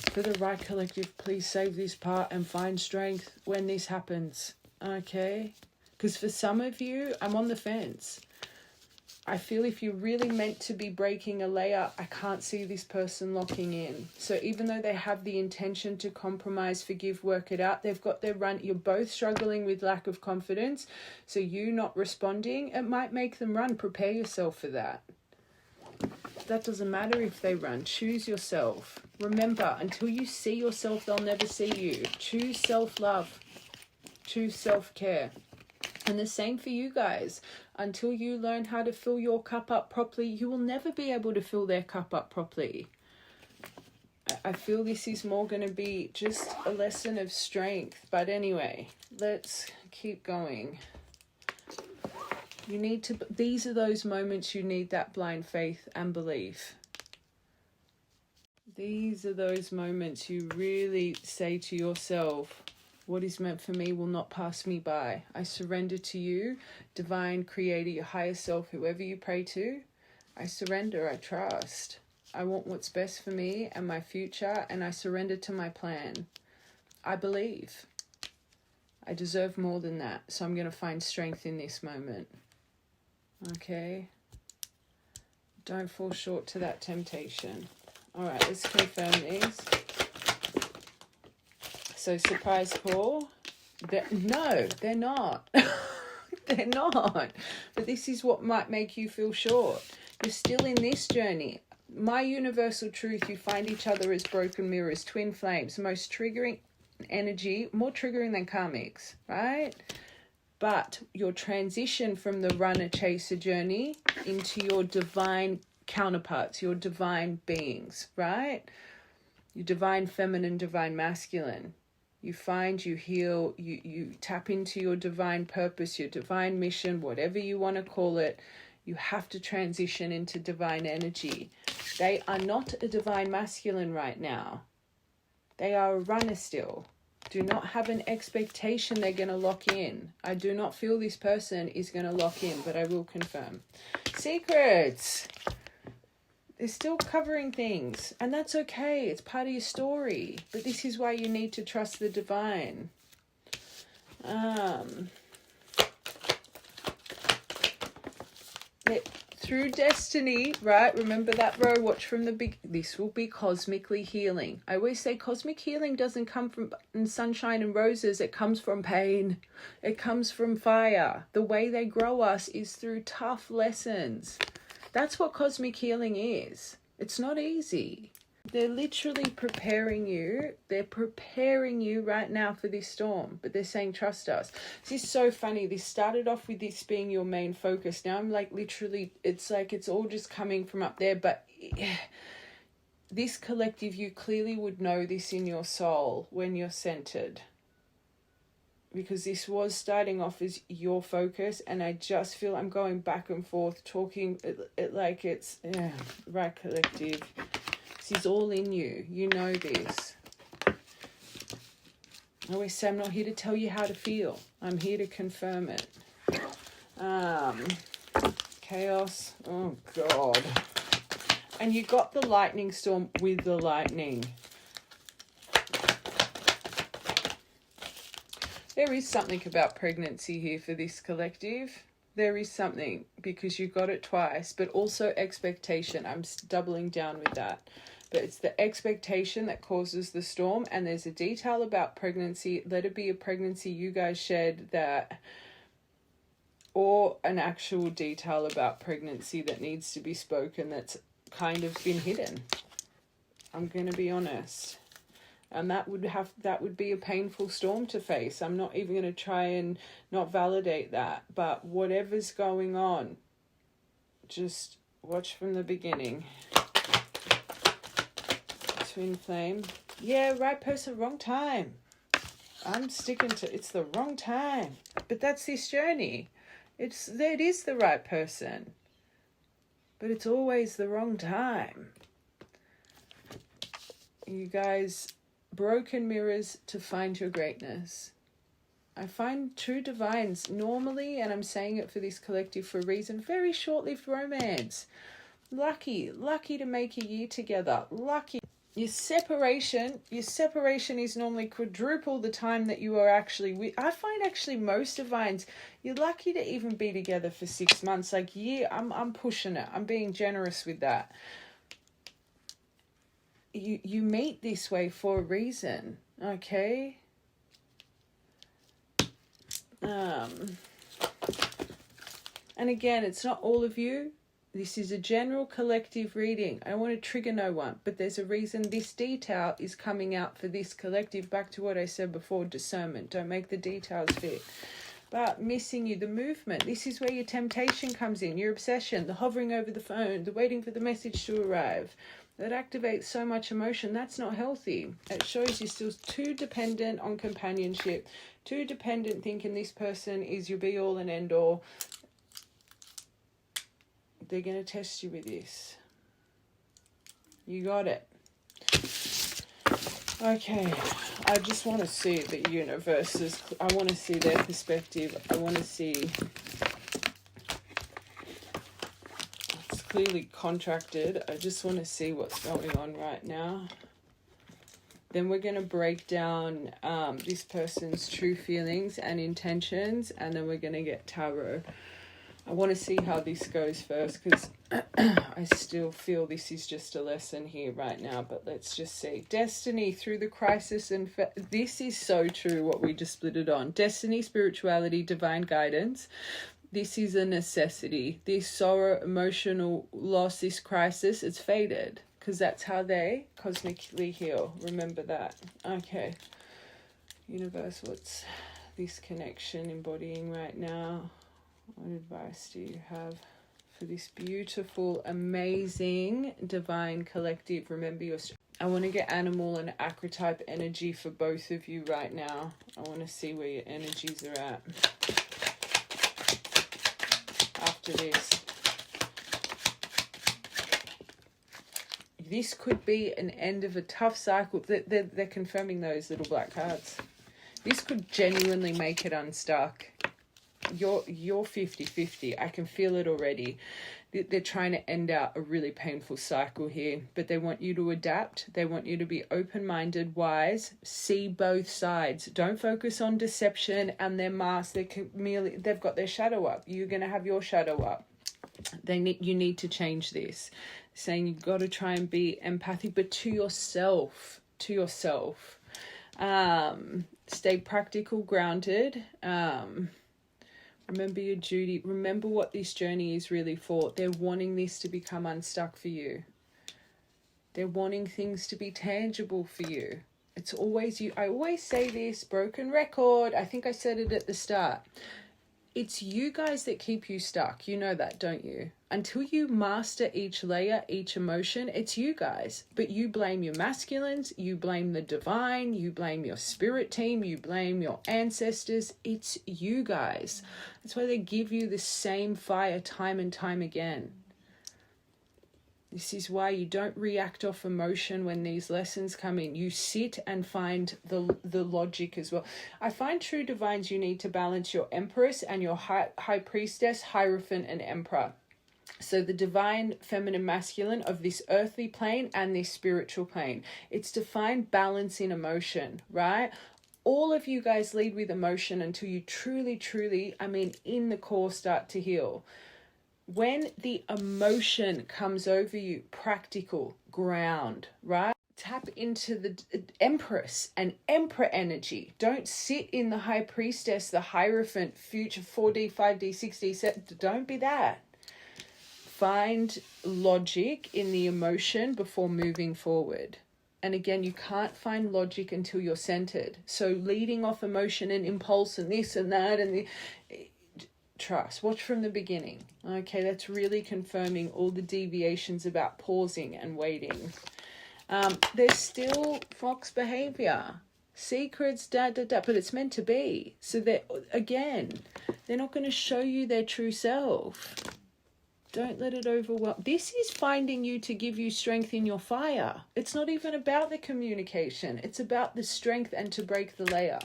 For the right collective, please save this part and find strength when this happens. Okay? Because for some of you, I'm on the fence. I feel if you're really meant to be breaking a layer, I can't see this person locking in. So even though they have the intention to compromise, forgive, work it out, they've got their run. You're both struggling with lack of confidence. So you not responding, it might make them run. Prepare yourself for that. That doesn't matter if they run. Choose yourself. Remember, until you see yourself, they'll never see you. Choose self-love. Choose self-care. And the same for you guys. Until you learn how to fill your cup up properly, you will never be able to fill their cup up properly. I feel this is more going to be just a lesson of strength. But anyway, let's keep going. You need to, these are those moments you need that blind faith and belief. These are those moments you really say to yourself, what is meant for me will not pass me by. I surrender to you, divine creator, your higher self, whoever you pray to. I surrender, I trust. I want what's best for me and my future, and I surrender to my plan. I believe. I deserve more than that, so I'm going to find strength in this moment. Okay? Don't fall short to that temptation. All right, let's confirm these. So surprise call. No, they're not. They're not. But this is what might make you feel short. You're still in this journey. My universal truth, you find each other as broken mirrors, twin flames, most triggering energy, more triggering than karmics, right? But your transition from the runner-chaser journey into your divine counterparts, your divine beings, right? Your divine feminine, divine masculine. You find, you heal, you tap into your divine purpose, your divine mission, whatever you want to call it. You have to transition into divine energy. They are not a divine masculine right now. They are a runner still. Do not have an expectation they're going to lock in. I do not feel this person is going to lock in, but I will confirm. Secrets. They're still covering things, and that's okay. It's part of your story. But this is why you need to trust the divine. Through destiny, right? Remember that row, watch from the big. This will be cosmically healing. I always say cosmic healing doesn't come from sunshine and roses. It comes from pain. It comes from fire. The way they grow us is through tough lessons. That's what cosmic healing is. It's not easy. They're literally preparing you. They're preparing you right now for this storm. But they're saying, trust us. This is so funny. This started off with this being your main focus. Now I'm like literally, it's like it's all just coming from up there. But this collective, you clearly would know this in your soul when you're centered. Because this was starting off as your focus, and I just feel I'm going back and forth talking it like it's right collective. This is all in you. You know this. I always say I'm not here to tell you how to feel. I'm here to confirm it. Chaos. Oh God. And you got the lightning storm with the lightning. There is something about pregnancy here for this collective. There is something because you got it twice, but also expectation. I'm doubling down with that. but it's the expectation that causes the storm. And there's a detail about pregnancy. Let it be a pregnancy you guys shared that, or an actual detail about pregnancy that needs to be spoken that's kind of been hidden. I'm going to be honest. And that would be a painful storm to face. I'm not even going to try and not validate that. But whatever's going on, just watch from the beginning. Twin flame. Yeah, right person, wrong time. I'm sticking to it's the wrong time. But that's this journey. It is the right person. But it's always the wrong time. You guys, broken mirrors to find your greatness. I find true divines normally, and I'm saying it for this collective for a reason, very short-lived romance. Lucky to make a year together. Lucky. Your separation is normally quadruple the time that you are actually with. I find actually most divines, you're lucky to even be together for 6 months. Like, yeah, I'm pushing it. I'm being generous with that. You meet this way for a reason, okay? And again, it's not all of you. This is a general collective reading. I don't want to trigger no one, but there's a reason this detail is coming out for this collective. Back to what I said before, discernment. Don't make the details fit. But missing you, the movement. This is where your temptation comes in, your obsession, the hovering over the phone, the waiting for the message to arrive. That activates so much emotion. That's not healthy. It shows you're still too dependent on companionship, too dependent thinking this person is your be all and end all. They're going to test you with this. You got it. Okay. I just want to see the universes. I want to see their perspective. I want to see. It's clearly contracted. I just want to see what's going on right now. Then we're going to break down this person's true feelings and intentions. And then we're going to get tarot. I want to see how this goes first, because I still feel this is just a lesson here right now, but let's just see. Destiny through the crisis and this is so true what we just split it on. Destiny, spirituality, divine guidance. This is a necessity. This sorrow, emotional loss, this crisis, it's faded, because that's how they cosmically heal. Remember that. Okay. Universe, what's this connection embodying right now? What advice do you have for this beautiful, amazing, divine collective? Remember your... I want to get animal and archetype energy for both of you right now. I want to see where your energies are at after this. This could be an end of a tough cycle. They're confirming those little black cards. This could genuinely make it unstuck. You're 50-50. I can feel it already. They're trying to end out a really painful cycle here, but they want you to adapt. They want you to be open-minded, wise, see both sides. Don't focus on deception and their mask. They've got their shadow up. You're going to have your shadow up. You need to change this. Saying you've got to try and be empathic, but to yourself. Stay practical, grounded. Remember your duty. Remember what this journey is really for. They're wanting this to become unstuck for you. They're wanting things to be tangible for you. It's always you. I always say this, broken record. I think I said it at the start. It's you guys that keep you stuck. You know that, don't you? Until you master each layer, each emotion, it's you guys. But you blame your masculines, you blame the divine, you blame your spirit team, you blame your ancestors. It's you guys. That's why they give you the same fire time and time again. This is why you don't react off emotion when these lessons come in. You sit and find the logic as well. I find true divines, you need to balance your empress and your high priestess, hierophant, and emperor. So the divine, feminine, masculine of this earthly plane and this spiritual plane. It's to find balance in emotion, right? All of you guys lead with emotion until you truly, in the core start to heal. when the emotion comes over you, practical, ground, right? Tap into the Empress and Emperor energy. Don't sit in the High Priestess, the Hierophant, future 4D, 5D, 6D. Don't be that. Find logic in the emotion before moving forward. And again, you can't find logic until you're centered. So leading off emotion and impulse and this and that and trust. Watch from the beginning. Okay, that's really confirming all the deviations about pausing and waiting. There's still fox behavior, secrets, but it's meant to be. So that again, they're not going to show you their true self. Don't let it overwhelm. This is finding you to give you strength in your fire. It's not even about the communication. It's about the strength and to break the layer.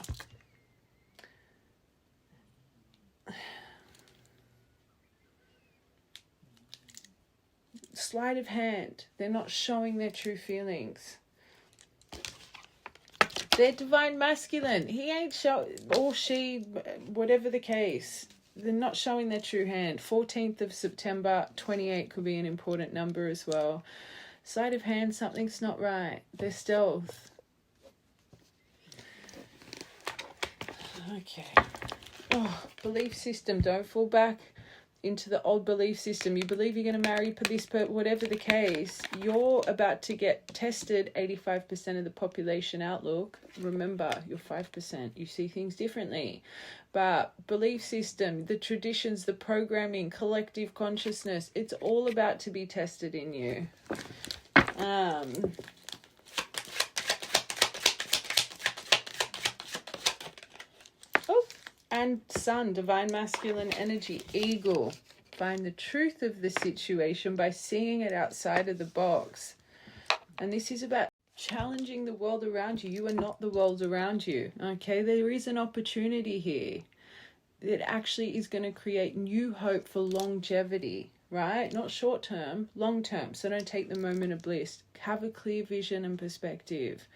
Sleight of hand. They're not showing their true feelings. They're divine masculine. He ain't or she, whatever the case. They're not showing their true hand. 14th of September, 28 could be an important number as well. Sleight of hand, something's not right. They're stealth. Okay. Oh, belief system. Don't fall back into the old belief system. You believe you're going to marry this, whatever the case, you're about to get tested. 85% of the population outlook. Remember, you're 5%. You see things differently. But belief system, the traditions, the programming, collective consciousness, it's all about to be tested in you. And sun, divine masculine energy, eagle. Find the truth of the situation by seeing it outside of the box. And this is about challenging the world around you. You are not the world around you. Okay, there is an opportunity here that actually is going to create new hope for longevity, right? Not short term, long term. So don't take the moment of bliss. Have a clear vision and perspective.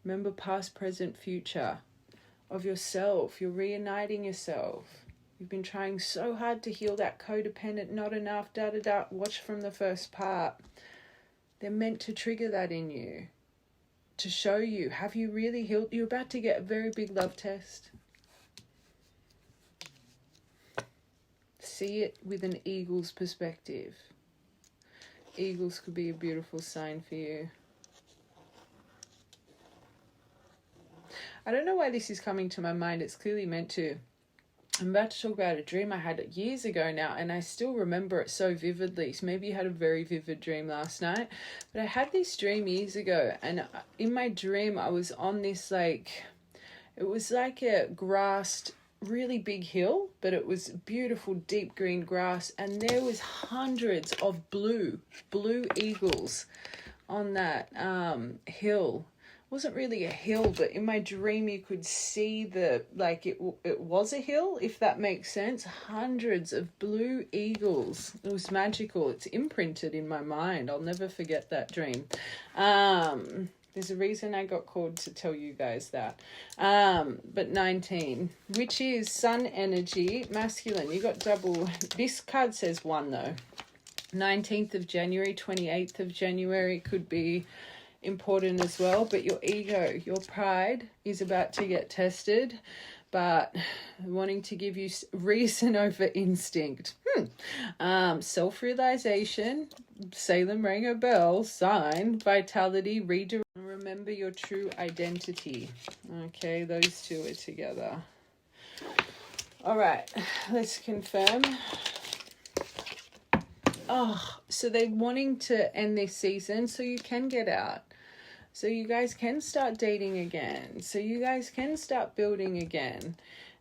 Remember past, present, future of yourself. You're reuniting yourself. You've been trying so hard to heal that codependent, not enough, Watch from the first part. They're meant to trigger that in you, to show you, have you really healed? You're about to get a very big love test. See it with an eagle's perspective. Eagles could be a beautiful sign for you. I don't know why this is coming to my mind. It's clearly meant to. I'm about to talk about a dream I had years ago now, and I still remember it so vividly. So maybe you had a very vivid dream last night. But I had this dream years ago, and in my dream, I was on this, it was like a grassed, really big hill, but it was beautiful, deep green grass, and there was hundreds of blue eagles on that hill. Wasn't really a hill, but in my dream you could see it was a hill, if that makes sense. Hundreds of blue eagles. It was magical. It's imprinted in my mind. I'll never forget that dream. There's a reason I got called to tell you guys that. But 19, which is sun energy, masculine. You got double. This card says 1 though. 19th of January, 28th of January could be important as well, but your ego, your pride is about to get tested, but wanting to give you reason over instinct. Self-realization, Salem rang a bell, sign, vitality, redirect, remember your true identity. Okay, those two are together. All right, let's confirm. Oh, so they're wanting to end this season so you can get out. So you guys can start dating again. So you guys can start building again.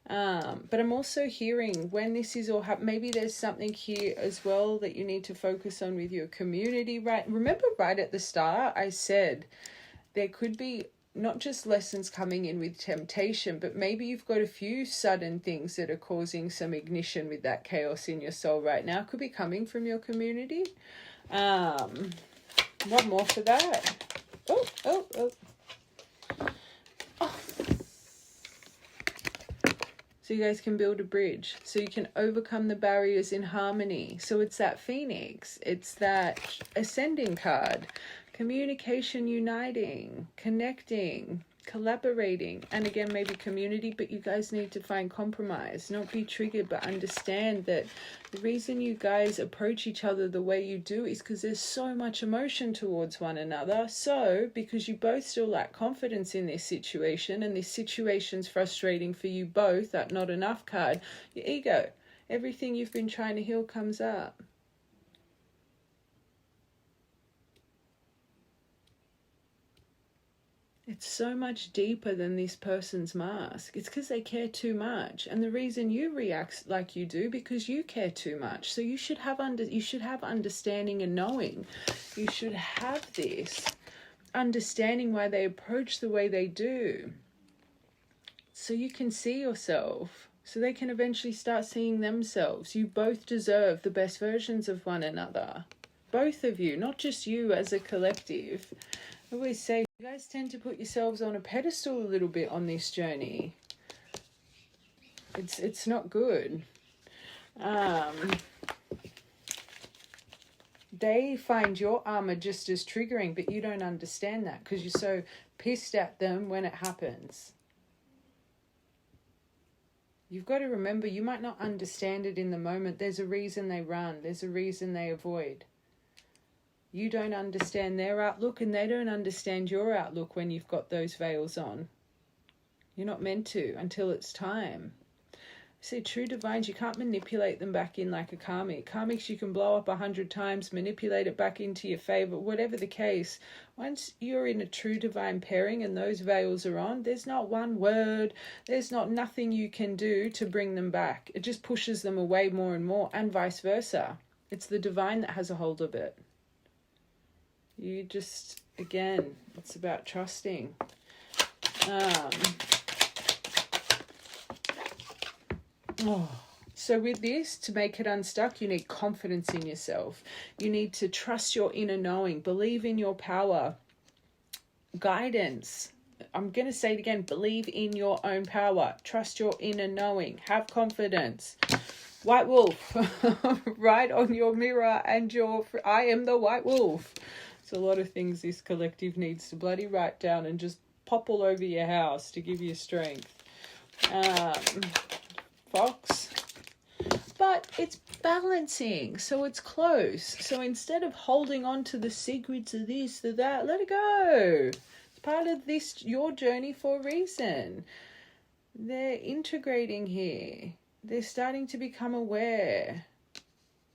But I'm also hearing when this is all happening, maybe there's something here as well that you need to focus on with your community, right? Remember right at the start, I said there could be not just lessons coming in with temptation, but maybe you've got a few sudden things that are causing some ignition with that chaos in your soul right now. Could be coming from your community. One more for that. Oh. So you guys can build a bridge. So you can overcome the barriers in harmony. So it's that Phoenix. It's that Ascending card. Communication, uniting, connecting, collaborating, and again, maybe community, but you guys need to find compromise. Not be triggered, but understand that the reason you guys approach each other the way you do is because there's so much emotion towards one another. So because you both still lack confidence in this situation, and this situation's frustrating for you both, that not enough card, your ego, everything you've been trying to heal comes up. It's so much deeper than this person's mask. It's because they care too much. And the reason you react like you do, because you care too much. So you should have understanding and knowing. You should have this understanding why they approach the way they do. So you can see yourself. So they can eventually start seeing themselves. You both deserve the best versions of one another. Both of you, not just you as a collective. I always say, you guys tend to put yourselves on a pedestal a little bit on this journey. It's not good. They find your armor just as triggering, but you don't understand that because you're so pissed at them when it happens. You've got to remember, you might not understand it in the moment. There's a reason they run. There's a reason they avoid. You don't understand their outlook, and they don't understand your outlook when you've got those veils on. You're not meant to until it's time. See, true divines, you can't manipulate them back in like a karmic. Karmics you can blow up 100 times, manipulate it back into your favor, whatever the case. Once you're in a true divine pairing and those veils are on, there's not one word, there's not nothing you can do to bring them back. It just pushes them away more and more, and vice versa. It's the divine that has a hold of it. You just, again, it's about trusting. So with this, to make it unstuck, you need confidence in yourself. You need to trust your inner knowing, believe in your power, guidance. I'm going to say it again, believe in your own power, trust your inner knowing, have confidence. White wolf, write on your mirror and I am the white wolf. So a lot of things this collective needs to bloody write down and just pop all over your house to give you strength. Fox. But it's balancing, so it's close. So instead of holding on to the secrets of this, to that, let it go. It's part of this, your journey for a reason. They're integrating here. They're starting to become aware.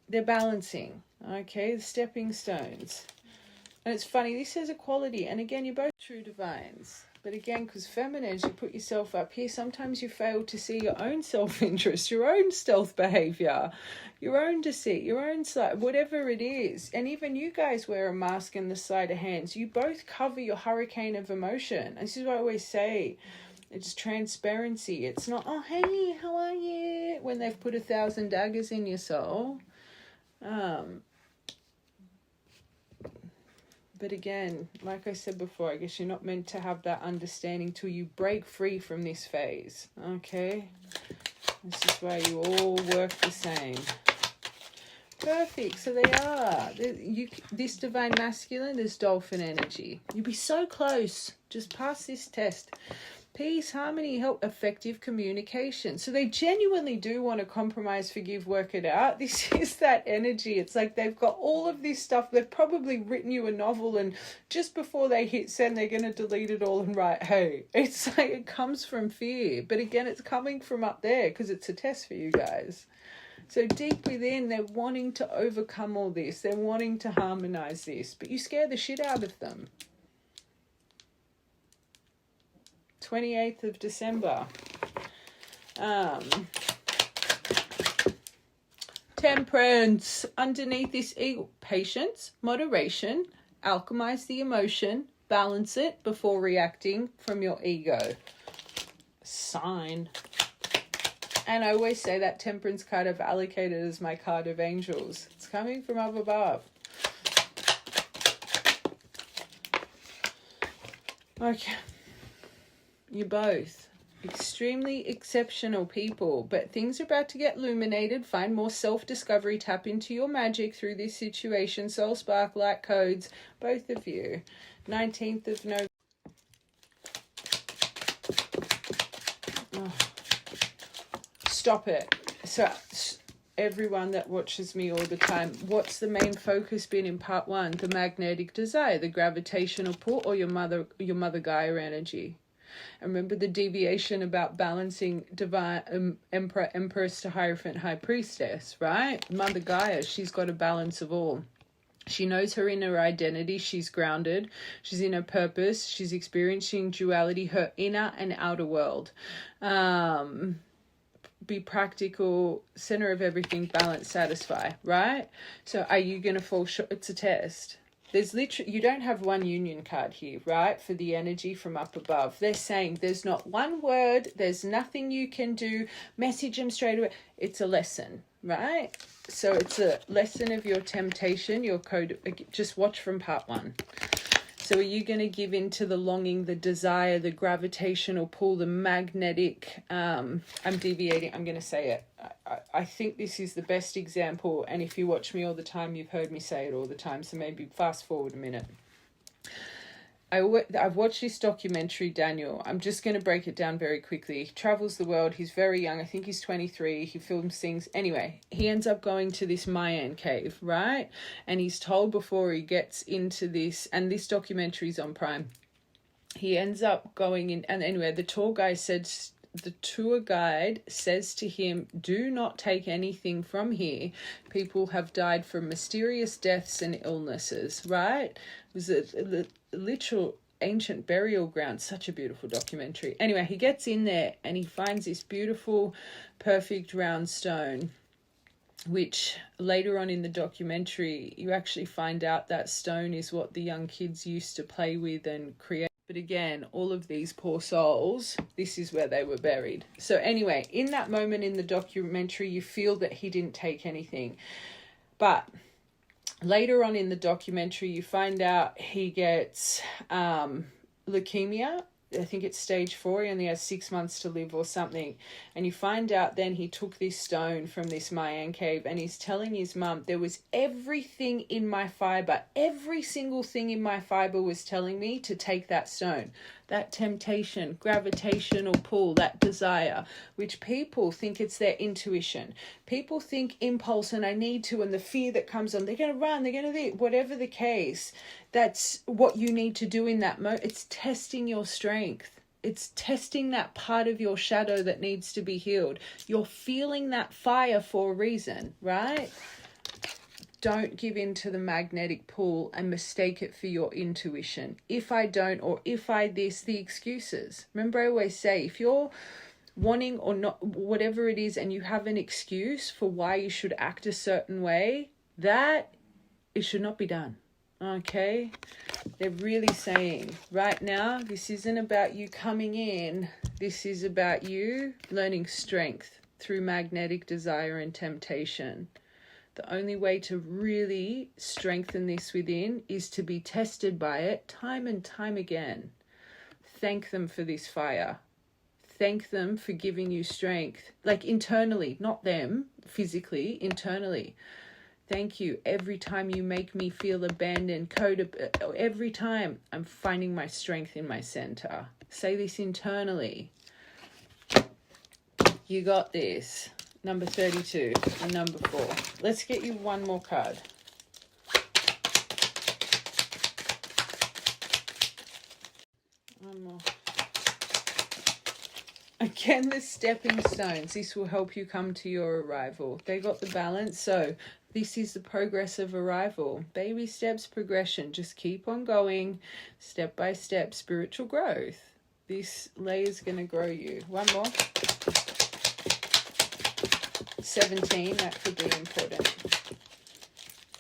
They're balancing, okay? The stepping stones. And it's funny, this says equality. And again, you're both true divines. But again, because feminines, you put yourself up here, sometimes you fail to see your own self-interest, your own stealth behavior, your own deceit, your own side, whatever it is. And even you guys wear a mask in the sleight of hands. You both cover your hurricane of emotion. This is what I always say. It's transparency. It's not, oh, hey, how are you? When they've put 1,000 daggers in your soul. But again, like I said before, I guess you're not meant to have that understanding till you break free from this phase. Okay? This is why you all work the same. Perfect. So they are. This divine masculine, this dolphin energy. You'll be so close. Just pass this test. Peace, harmony, help, effective communication. So they genuinely do want to compromise, forgive, work it out. This is that energy. It's like they've got all of this stuff. They've probably written you a novel, and just before they hit send, they're going to delete it all and write, hey. It's like it comes from fear. But again, it's coming from up there because it's a test for you guys. So deep within, they're wanting to overcome all this. They're wanting to harmonize this. But you scare the shit out of them. 28th of December. Temperance. Underneath this ego, patience, moderation, alchemize the emotion, balance it before reacting from your ego. Sign. And I always say that temperance card I've allocated as my card of angels. It's coming from up above. Okay. You both. Extremely exceptional people, but things are about to get illuminated. Find more self-discovery, tap into your magic through this situation. Soul spark, light codes, both of you. 19th of November. Oh, stop it. So everyone that watches me all the time, what's the main focus been in part 1? The magnetic desire, the gravitational pull, or your mother Gaia energy? And remember the deviation about balancing divine emperor, empress to hierophant, high priestess, right? Mother Gaia, she's got a balance of all. She knows her inner identity. She's grounded. She's in her purpose. She's experiencing duality, her inner and outer world. Be practical, center of everything, balance, satisfy, right? So are you going to fall short? It's a test. There's literally, you don't have one union card here, right? For the energy from up above. They're saying there's not one word, there's nothing you can do, message them straight away. It's a lesson, right? So it's a lesson of your temptation, your code. Just watch from part 1. So are you going to give in to the longing, the desire, the gravitational pull, the magnetic, I'm deviating, I'm going to say it. I think this is the best example, and if you watch me all the time, you've heard me say it all the time, so maybe fast forward a minute. I've watched this documentary, Daniel. I'm just going to break it down very quickly. He travels the world. He's very young. I think he's 23. He films things. Anyway, he ends up going to this Mayan cave, right? And he's told before he gets into this, and this documentary is on Prime. He ends up going in, and anyway, the tour guide says to him, do not take anything from here. People have died from mysterious deaths and illnesses, right? It was a literal ancient burial ground. Such a beautiful documentary. Anyway, he gets in there and he finds this beautiful, perfect round stone, which later on in the documentary, you actually find out that stone is what the young kids used to play with and create. But again, all of these poor souls, this is where they were buried. So anyway, in that moment in the documentary, you feel that he didn't take anything. But later on in the documentary, you find out he gets leukemia. I think it's stage 4. He only has 6 months to live or something. And you find out then he took this stone from this Mayan cave and he's telling his mum, there was everything in my fiber. Every single thing in my fiber was telling me to take that stone. That temptation, gravitational pull, that desire, which people think it's their intuition. People think impulse and I need to, and the fear that comes on, they're going to run, they're going to do, whatever the case, that's what you need to do in that moment. It's testing your strength. It's testing that part of your shadow that needs to be healed. You're feeling that fire for a reason, right? Don't give in to the magnetic pull and mistake it for your intuition. If I don't, or if I this, the excuses. Remember, I always say, if you're wanting or not, whatever it is, and you have an excuse for why you should act a certain way, that it should not be done. Okay? They're really saying, right now, this isn't about you coming in. This is about you learning strength through magnetic desire and temptation. The only way to really strengthen this within is to be tested by it time and time again. Thank them for this fire. Thank them for giving you strength. Like internally, not them, physically, internally. Thank you. Every time you make me feel abandoned, every time I'm finding my strength in my center. Say this internally. You got this. Number 32 and number 4. Let's get you one more card. One more. Again, the stepping stones. This will help you come to your arrival. They got the balance. So this is the progress of arrival. Baby steps, progression. Just keep on going. Step by step. Spiritual growth. This layer is going to grow you. One more. 17, that could be important.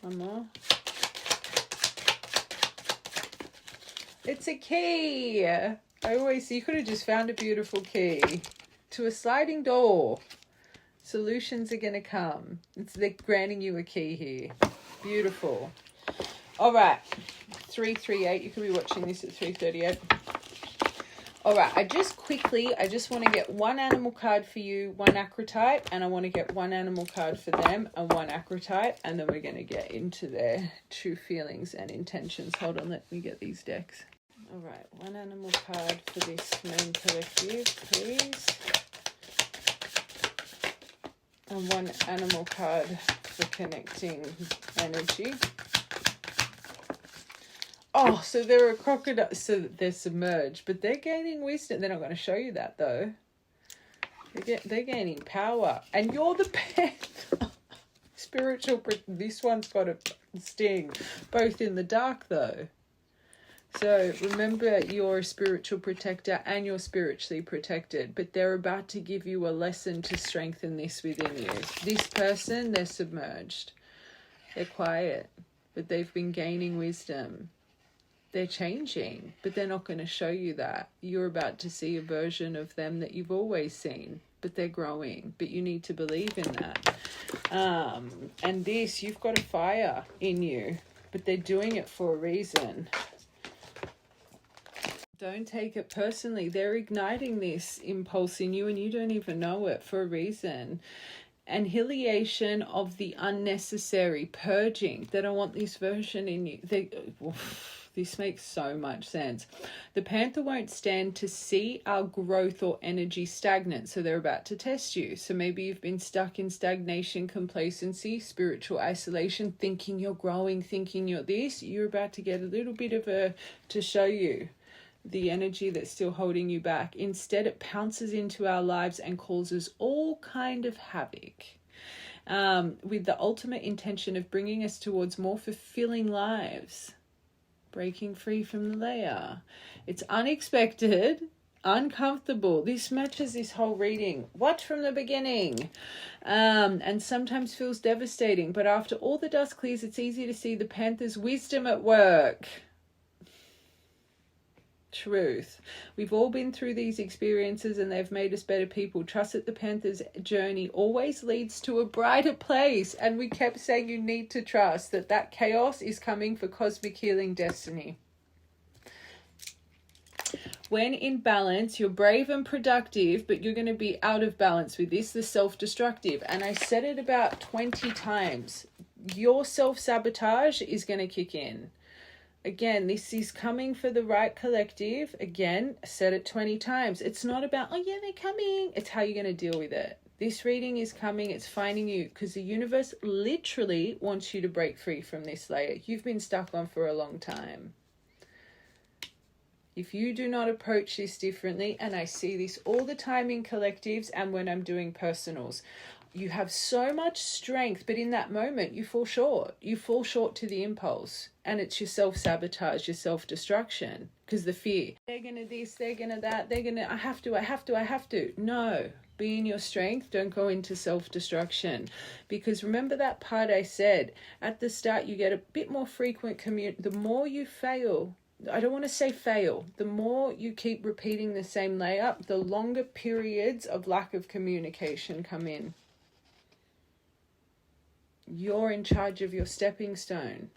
One more. It's a key. You could have just found a beautiful key to a sliding door. Solutions are going to come. They're granting you a key here. Beautiful. All right. 338. You could be watching this at 3:38. All right, I just want to get one animal card for you, one acrotype, and I want to get one animal card for them and one acrotype, and then we're going to get into their true feelings and intentions. Hold on, let me get these decks. All right, one animal card for this main collective, please. And one animal card for connecting energy. Oh, so they're a crocodile. So they're submerged, but they're gaining wisdom. They're not going to show you that, though. They're gaining power. And you're the panther. Spiritual. This one's got a sting. Both in the dark, though. So remember, you're a spiritual protector and you're spiritually protected. But they're about to give you a lesson to strengthen this within you. This person, they're submerged. They're quiet. But they've been gaining wisdom. They're changing, but they're not going to show you that. You're about to see a version of them that you've always seen, but they're growing. But you need to believe in that. And this, you've got a fire in you, but they're doing it for a reason. Don't take it personally. They're igniting this impulse in you and you don't even know it for a reason. Annihilation of the unnecessary, purging. They don't want this version in you. This makes so much sense. The panther won't stand to see our growth or energy stagnant, so they're about to test you. So maybe you've been stuck in stagnation, complacency, spiritual isolation, thinking you're growing, thinking you're this. You're about to get a little bit of to show you the energy that's still holding you back. Instead, it pounces into our lives and causes all kind of havoc. With the ultimate intention of bringing us towards more fulfilling lives. Breaking free from the layer. It's unexpected, uncomfortable. This matches this whole reading. Watch from the beginning. And sometimes feels devastating. But after all the dust clears, it's easy to see the panther's wisdom at work. Truth. We've all been through these experiences and they've made us better people. Trust that the panther's journey always leads to a brighter place. And we kept saying you need to trust that chaos is coming for cosmic healing destiny. When in balance, you're brave and productive, but you're going to be out of balance with this, the self-destructive. And I said it about 20 times. Your self-sabotage is going to kick in. Again, this is coming for the right collective. Again, I said it 20 times. It's not about, oh yeah, they're coming. It's how you're going to deal with it. This reading is coming. It's finding you because the universe literally wants you to break free from this layer you've been stuck on for a long time. If you do not approach this differently, and I see this all the time in collectives and when I'm doing personals, you have so much strength, but in that moment you fall short. You fall short to the impulse, and it's your self-sabotage, your self-destruction, because the fear. They're going to this, they're going to that, they're going to, I have to. No, be in your strength. Don't go into self-destruction, because remember that part I said at the start, you get a bit more frequent the more you fail. I don't want to say fail. The more you keep repeating the same layup, the longer periods of lack of communication come in. You're in charge of your stepping stone.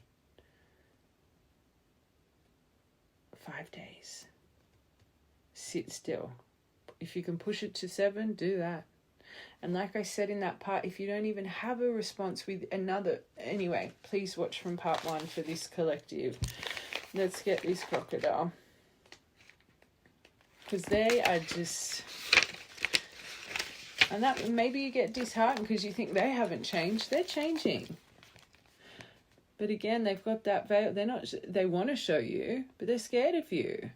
5 days. Sit still. If you can push it to 7, do that. And like I said in that part, if you don't even have a response with another... Anyway, please watch from part 1 for this collective. Let's get this crocodile. Because they are just... And that maybe you get disheartened because you think they haven't changed. They're changing. But again, they've got that veil. They want to show you, but they're scared of you.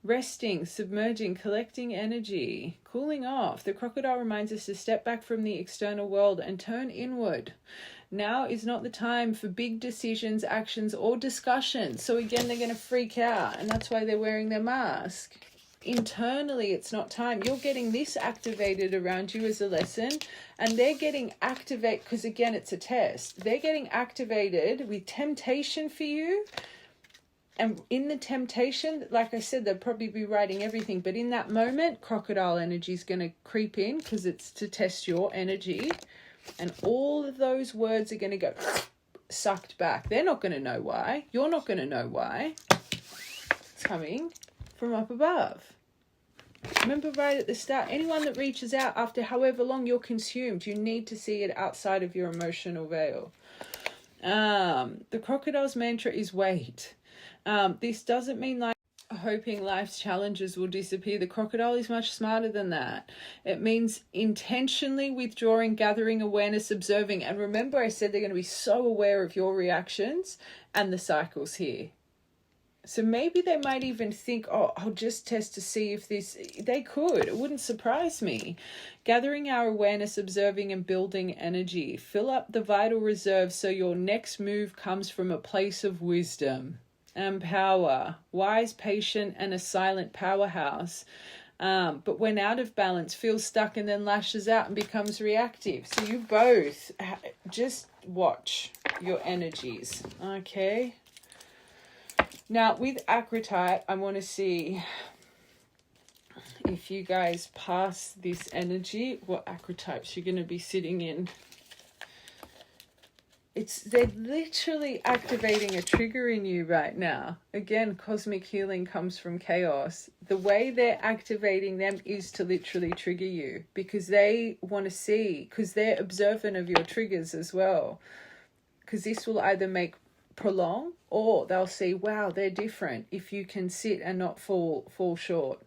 Resting, submerging, collecting energy, cooling off. The crocodile reminds us to step back from the external world and turn inward. Now is not the time for big decisions, actions, or discussions. So again, they're going to freak out, and that's why they're wearing their mask. Internally, it's not time. You're getting this activated around you as a lesson, and they're getting activated because again, it's a test. They're getting activated with temptation for you, and in the temptation, like I said, they'll probably be writing everything, but in that moment, crocodile energy is going to creep in because it's to test your energy, and all of those words are going to go sucked back. They're not going to know why. You're not going to know why. It's coming from up above. Remember right at the start, anyone that reaches out after however long you're consumed, you need to see it outside of your emotional veil. The crocodile's mantra is wait. This doesn't mean like hoping life's challenges will disappear. The crocodile is much smarter than that. It means intentionally withdrawing, gathering awareness, observing. And remember, I said they're going to be so aware of your reactions and the cycles here. So maybe they might even think, oh, I'll just test to see if this... They could. It wouldn't surprise me. Gathering our awareness, observing and building energy. Fill up the vital reserve so your next move comes from a place of wisdom and power. Wise, patient and a silent powerhouse. But when out of balance, feels stuck and then lashes out and becomes reactive. So you both just watch your energies. Okay. Now, with Acritite, I want to see if you guys pass this energy, what archetypes you're going to be sitting in. They're literally activating a trigger in you right now. Again, cosmic healing comes from chaos. The way they're activating them is to literally trigger you because they want to see, because they're observant of your triggers as well. Because this will either prolong, or they'll see, wow, they're different. If you can sit and not fall short.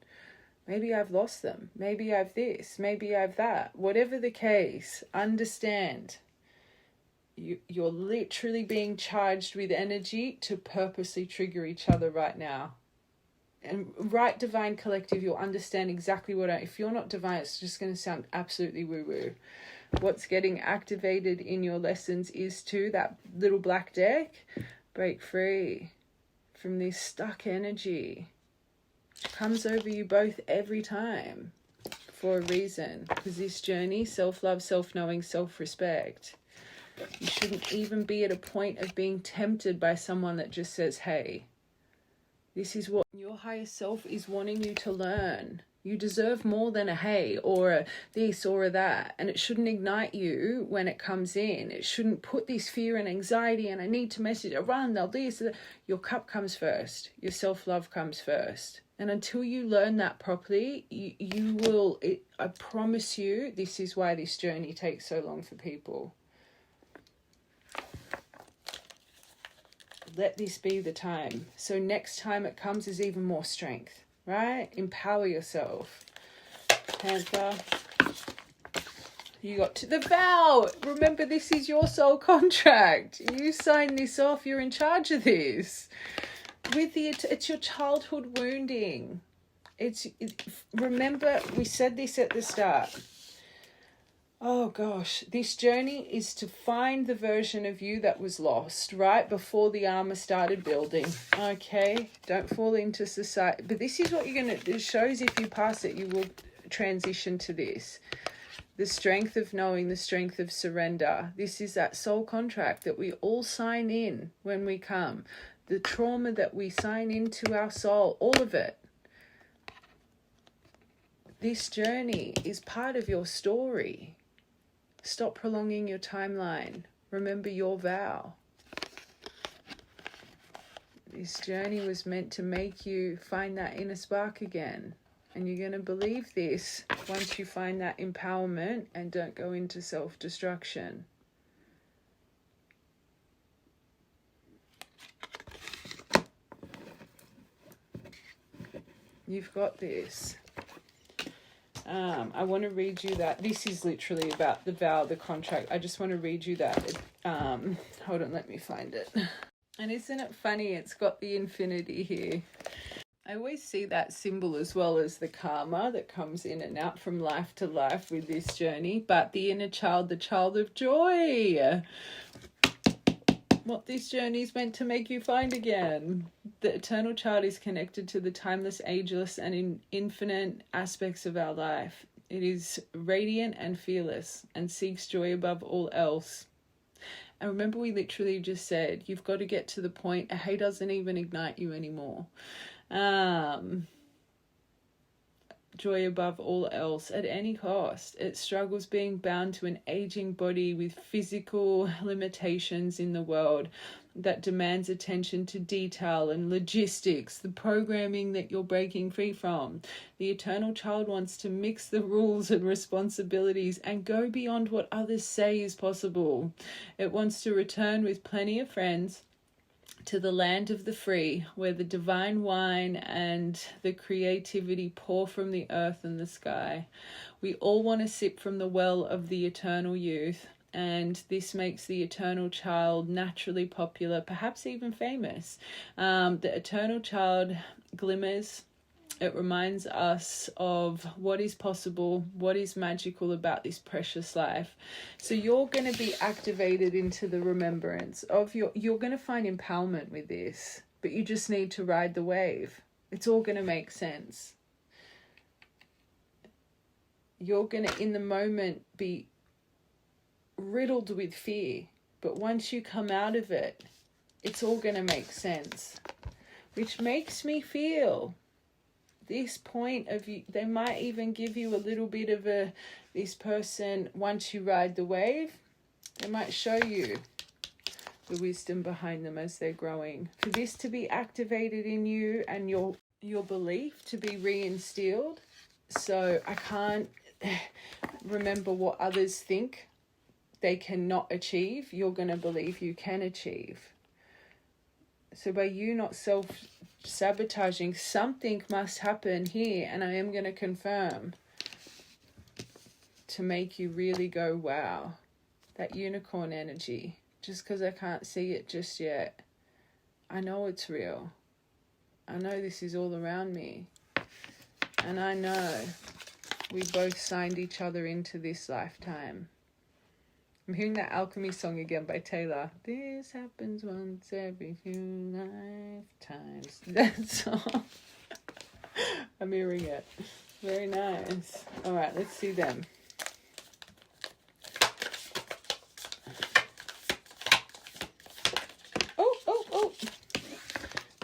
Maybe I've lost them. Maybe I've this. Maybe I've that. Whatever the case, understand. You're literally being charged with energy to purposely trigger each other right now. And right, Divine Collective, you'll understand exactly if you're not divine, it's just going to sound absolutely woo-woo. What's getting activated in your lessons is to that little black deck, break free from this stuck energy. It comes over you both every time for a reason. Because this journey, self-love, self-knowing, self-respect. You shouldn't even be at a point of being tempted by someone that just says, hey, this is what your higher self is wanting you to learn. You deserve more than a hey or a this or a that. And it shouldn't ignite you when it comes in. It shouldn't put this fear and anxiety and I need to message, run, they'll this. Your cup comes first. Your self-love comes first. And until you learn that properly, you will, I promise you, this is why this journey takes so long for people. Let this be the time. So next time it comes is even more strength. Right? Empower yourself. Panther. You got to the vow. Remember, this is your soul contract. You sign this off. You're in charge of this. It's your childhood wounding. Remember, we said this at the start. Oh gosh, this journey is to find the version of you that was lost right before the armor started building. Okay, don't fall into society. But this is what you're going to, it shows if you pass it, you will transition to this. The strength of knowing, the strength of surrender. This is that soul contract that we all sign in when we come. The trauma that we sign into our soul, all of it. This journey is part of your story. Stop prolonging your timeline. Remember your vow. This journey was meant to make you find that inner spark again. And you're going to believe this once you find that empowerment and don't go into self-destruction. You've got this. I want to read you that. This is literally about the vow, the contract. I just want to read you that. Hold on, let me find it. And isn't it funny? It's got the infinity here. I always see that symbol as well as the karma that comes in and out from life to life with this journey. But the inner child, the child of joy. What this journey is meant to make you find again. The eternal child is connected to the timeless, ageless, and infinite aspects of our life. It is radiant and fearless and seeks joy above all else. And remember, we literally just said, you've got to get to the point, a hay doesn't even ignite you anymore. Joy above all else at any cost. It struggles being bound to an aging body with physical limitations in the world. that demands attention to detail and logistics, the programming that you're breaking free from. The eternal child wants to mix the rules and responsibilities and go beyond what others say is possible. It wants to return with plenty of friends to the land of the free, where the divine wine and the creativity pour from the earth and the sky. We all want to sip from the well of the eternal youth, and this makes the eternal child naturally popular, perhaps even famous. The eternal child glimmers. It reminds us of what is possible, what is magical about this precious life. So you're going to be activated into the remembrance of you're going to find empowerment with this, but you just need to ride the wave. It's all going to make sense. You're going to, in the moment, be riddled with fear, but once you come out of it, it's all going to make sense, which makes me feel this point of you. They might even give you a little bit of this person, once you ride the wave, they might show you the wisdom behind them as they're growing, for this to be activated in you and your belief to be reinstilled. So I can't remember what others think they cannot achieve. You're going to believe you can achieve. So by you not self-sabotaging, something must happen here, and I am going to confirm, to make you really go, wow, that unicorn energy. Just because I can't see it just yet, I know it's real. I know this is all around me. And I know we both signed each other into this lifetime. I'm hearing that Alchemy song again by Taylor. This happens once every few lifetimes. That song. I'm hearing it. Very nice. All right, let's see them. Oh.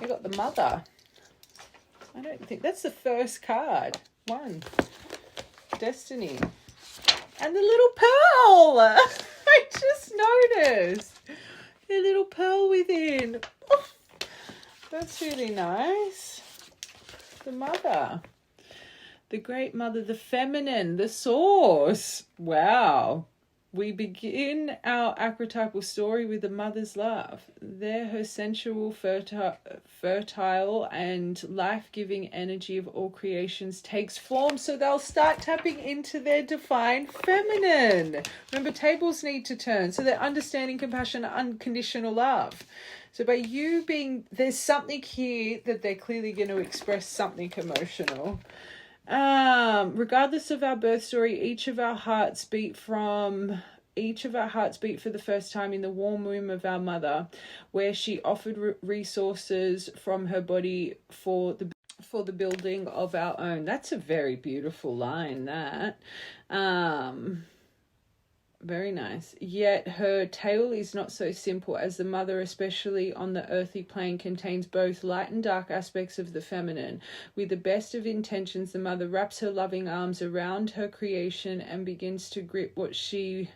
I got the mother. I don't think that's the first card. One. Destiny. And the little pearl. I just noticed. The little pearl within. Oh, that's really nice. The mother. The great mother, the feminine, the source. Wow. We begin our archetypal story with the mother's love. There her sensual, fertile and life-giving energy of all creations takes form, so they'll start tapping into their divine feminine. Remember, tables need to turn, so they're understanding, compassion, unconditional love. So by you being, there's something here that they're clearly going to express something emotional. Regardless of our birth story, each of our hearts beat for the first time in the warm womb of our mother, where she offered resources from her body for the building of our own. That's a very beautiful line, that. Very nice. Yet her tale is not so simple, as the mother, especially on the earthly plane, contains both light and dark aspects of the feminine. With the best of intentions, the mother wraps her loving arms around her creation and begins to grip what she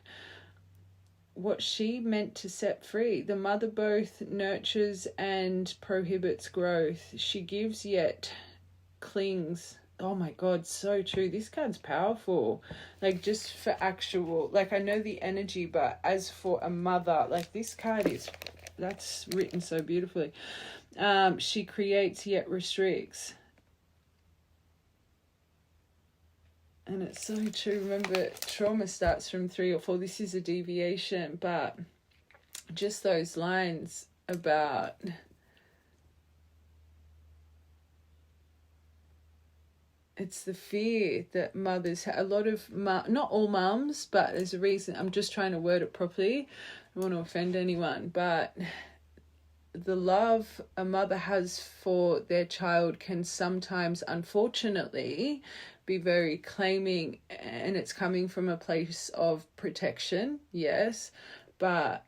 meant to set free. The mother both nurtures and prohibits growth. She gives yet clings. Oh my God, so true. This card's powerful. Like, just for actual, like, I know the energy, but as for a mother, like, this card is, that's written so beautifully. She creates yet restricts. And it's so true. Remember, trauma starts from 3 or 4. This is a deviation, but just those lines about it's the fear that mothers have. A lot of, not all mums, but there's a reason. I'm just trying to word it properly. I don't want to offend anyone, but the love a mother has for their child can sometimes, unfortunately, be very claiming, and it's coming from a place of protection, yes, but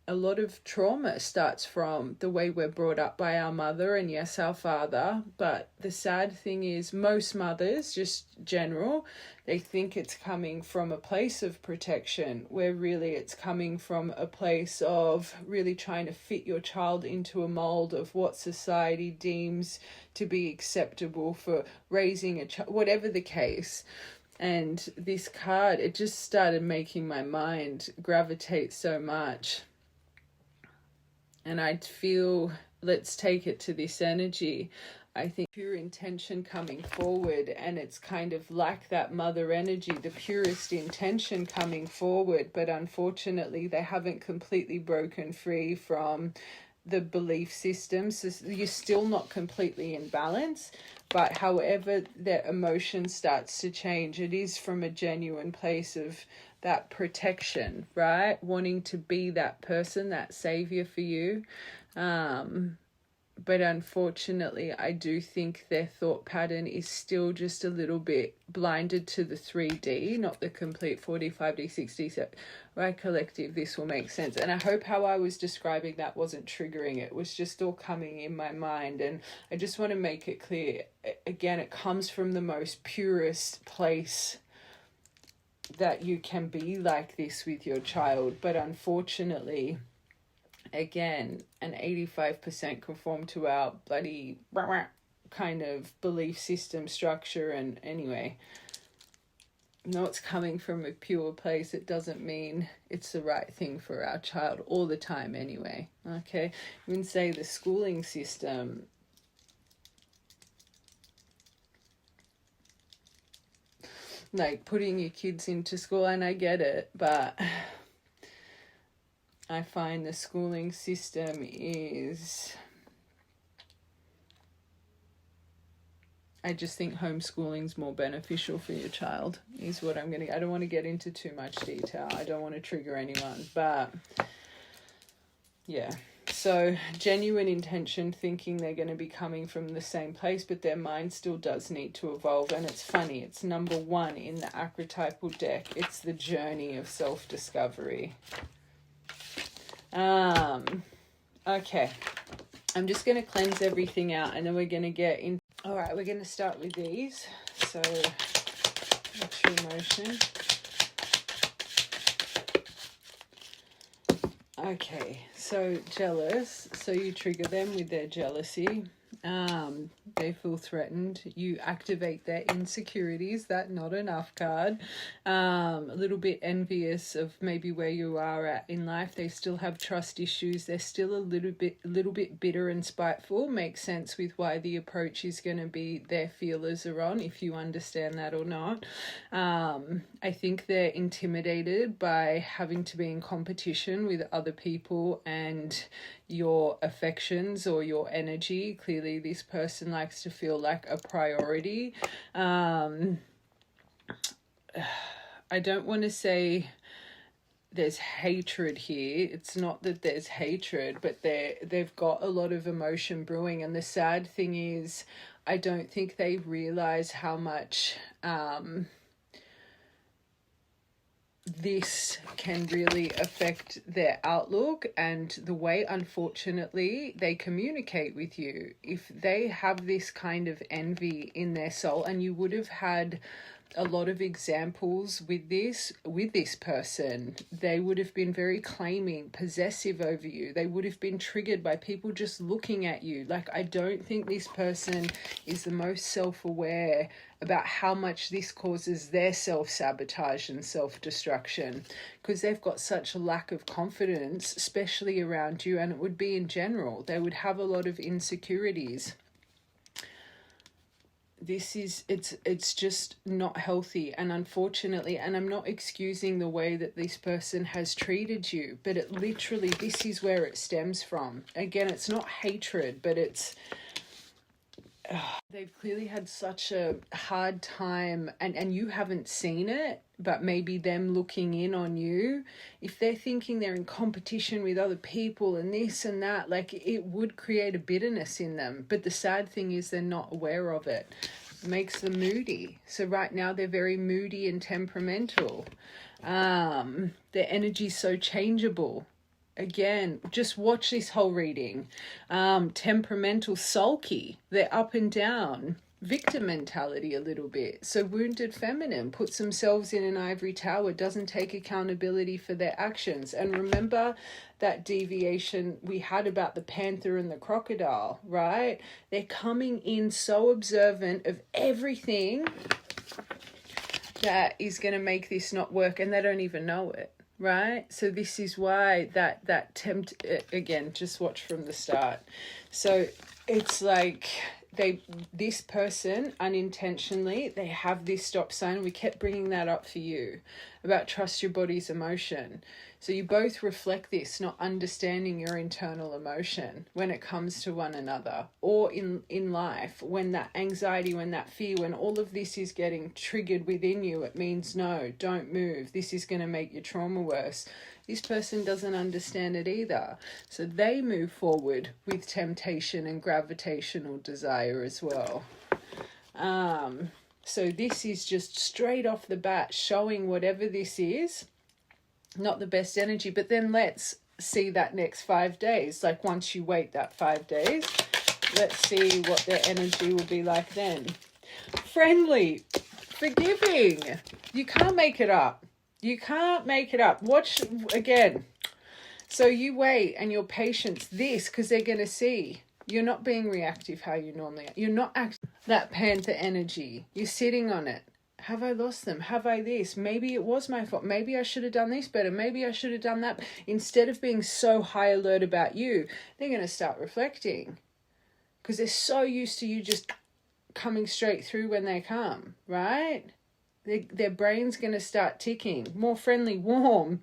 a lot of trauma starts from the way we're brought up by our mother and, yes, our father. But the sad thing is most mothers, just general, they think it's coming from a place of protection, where really it's coming from a place of really trying to fit your child into a mold of what society deems to be acceptable for raising a child, whatever the case. And this card, it just started making my mind gravitate so much. And I'd feel, let's take it to this energy. I think pure intention coming forward, and it's kind of like that mother energy, the purest intention coming forward, but unfortunately they haven't completely broken free from the belief system. So you're still not completely in balance, but however their emotion starts to change, it is from a genuine place of that protection, right? Wanting to be that person, that savior for you. But unfortunately, I do think their thought pattern is still just a little bit blinded to the 3D, not the complete 45D, 60, right? Collective, this will make sense. And I hope how I was describing that wasn't triggering. It was just all coming in my mind. And I just want to make it clear, again, it comes from the most purest place that you can be like this with your child. But unfortunately, again, an 85% conform to our bloody kind of belief system structure. And anyway, no, it's coming from a pure place. It doesn't mean it's the right thing for our child all the time anyway. Okay, you can say the schooling system, like putting your kids into school, and I get it, but I find the schooling system is, I just think homeschooling's more beneficial for your child, is what I'm going to, I don't want to get into too much detail. I don't want to trigger anyone, but yeah. So genuine intention, thinking they're going to be coming from the same place, but their mind still does need to evolve. And it's funny, it's number 1 in the archetypal deck. It's the journey of self-discovery. Okay, I'm just going to cleanse everything out, and then we're going to get in. All right, we're going to start with these. So what's your emotion? Okay, so jealous. So you trigger them with their jealousy. They feel threatened. You activate their insecurities. That not enough card. A little bit envious of maybe where you are at in life. They still have trust issues. They're still a little bit bitter and spiteful. Makes sense with why the approach is going to be their feelers are on, if you understand that or not. I think they're intimidated by having to be in competition with other people and your affections or your energy. Clearly this person likes to feel like a priority. I don't want to say there's hatred here. It's not that there's hatred, but they've got a lot of emotion brewing. And the sad thing is, I don't think they realize how much this can really affect their outlook and the way, unfortunately, they communicate with you. If they have this kind of envy in their soul, and you would have had a lot of examples with this person, they would have been very claiming, possessive over you. They would have been triggered by people just looking at you. Like, I don't think this person is the most self-aware about how much this causes their self-sabotage and self-destruction, because they've got such a lack of confidence, especially around you, and it would be in general. They would have a lot of insecurities. It's just not healthy, and unfortunately, and I'm not excusing the way that this person has treated you, but it literally, this is where it stems from. Again, it's not hatred, but it's they've clearly had such a hard time, and you haven't seen it, but maybe them looking in on you, if they're thinking they're in competition with other people and this and that, like, it would create a bitterness in them. But the sad thing is they're not aware of it. It makes them moody. So right now they're very moody and temperamental. Their energy's so changeable. Again, just watch this whole reading. Temperamental, sulky, they're up and down. Victim mentality a little bit. So wounded feminine puts themselves in an ivory tower, doesn't take accountability for their actions. And remember that deviation we had about the panther and the crocodile, right? They're coming in so observant of everything that is going to make this not work, and they don't even know it, right? So this is why again, just watch from the start. So it's like this person unintentionally, they have this stop sign. We kept bringing that up for you about trust your body's emotion. So you both reflect this, not understanding your internal emotion when it comes to one another or in life, when that anxiety, when that fear, when all of this is getting triggered within you, it means no, don't move. This is going to make your trauma worse. This person doesn't understand it either. So they move forward with temptation and gravitational desire as well. So this is just straight off the bat showing whatever this is, not the best energy. But then let's see that next 5 days. Like once you wait that 5 days, let's see what their energy will be like then. Friendly, forgiving. You can't make it up. You can't make it up. Watch again. So you wait and your patience, because they're going to see you're not being reactive how you normally are. You're not acting that panther energy. You're sitting on it. Have I lost them? Have I this? Maybe it was my fault. Maybe I should have done this better. Maybe I should have done that. Instead of being so high alert about you, they're going to start reflecting because they're so used to you just coming straight through when they come, right? Their brain's going to start ticking. More friendly, warm,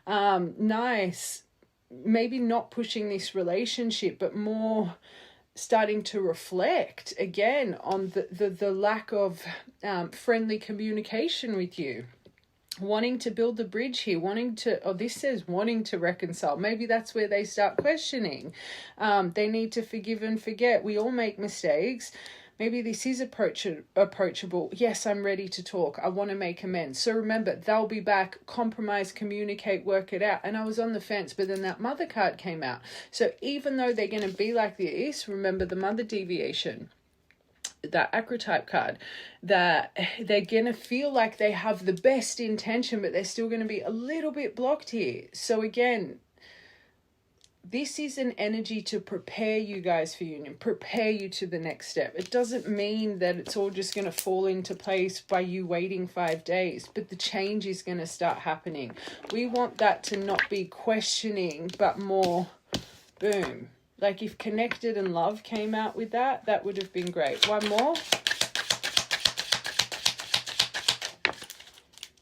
nice. Maybe not pushing this relationship, but more starting to reflect again on the lack of friendly communication with you. Wanting to build the bridge here, wanting to reconcile. Maybe that's where they start questioning. They need to forgive and forget. We all make mistakes. Maybe this is approachable. Yes, I'm ready to talk. I want to make amends. So remember, they'll be back, compromise, communicate, work it out. And I was on the fence, but then that mother card came out. So even though they're going to be like this, remember the mother deviation, that archetype card, that they're going to feel like they have the best intention, but they're still going to be a little bit blocked here. So again, this is an energy to prepare you guys for union, prepare you to the next step. It doesn't mean that it's all just going to fall into place by you waiting 5 days, but the change is going to start happening. We want that to not be questioning, but more boom. Like if connected and love came out with that, that would have been great. One more.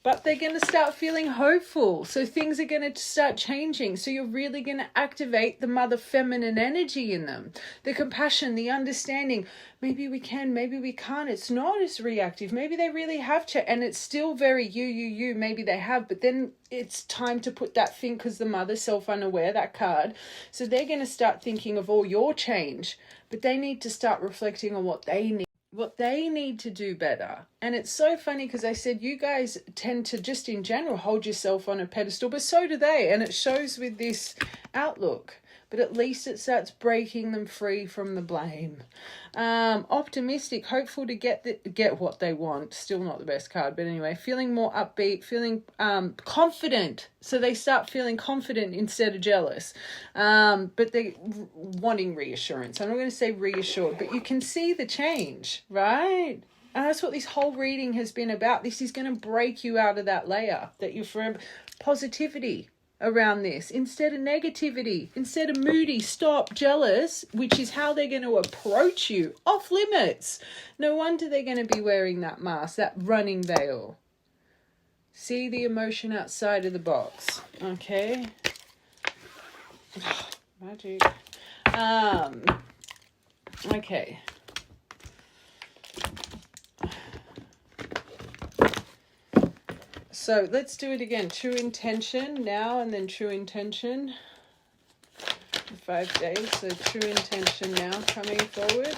But they're going to start feeling hopeful. So things are going to start changing. So you're really going to activate the mother feminine energy in them. The compassion, the understanding. Maybe we can, maybe we can't. It's not as reactive. Maybe they really have to. And it's still very you. Maybe they have. But then it's time to put that thing, because the mother's self-unaware, that card. So they're going to start thinking of all your change. But they need to start reflecting on what they need to do better. And it's so funny because I said you guys tend to just in general hold yourself on a pedestal, but so do they, and it shows with this outlook. But at least it starts breaking them free from the blame. Optimistic, hopeful to get what they want. Still not the best card, but anyway, feeling more upbeat, feeling confident. So they start feeling confident instead of jealous. But they're wanting reassurance. I'm not going to say reassured, but you can see the change, right? And that's what this whole reading has been about. This is going to break you out of that layer that you're forever. Positivity around this instead of negativity, instead of moody, stop, jealous, which is how they're going to approach you. Off limits. No wonder they're going to be wearing that mask, that running veil. See the emotion outside of the box. Okay. Magic. Okay. So let's do it again. True intention now, and then true intention. 5 days. So true intention now coming forward.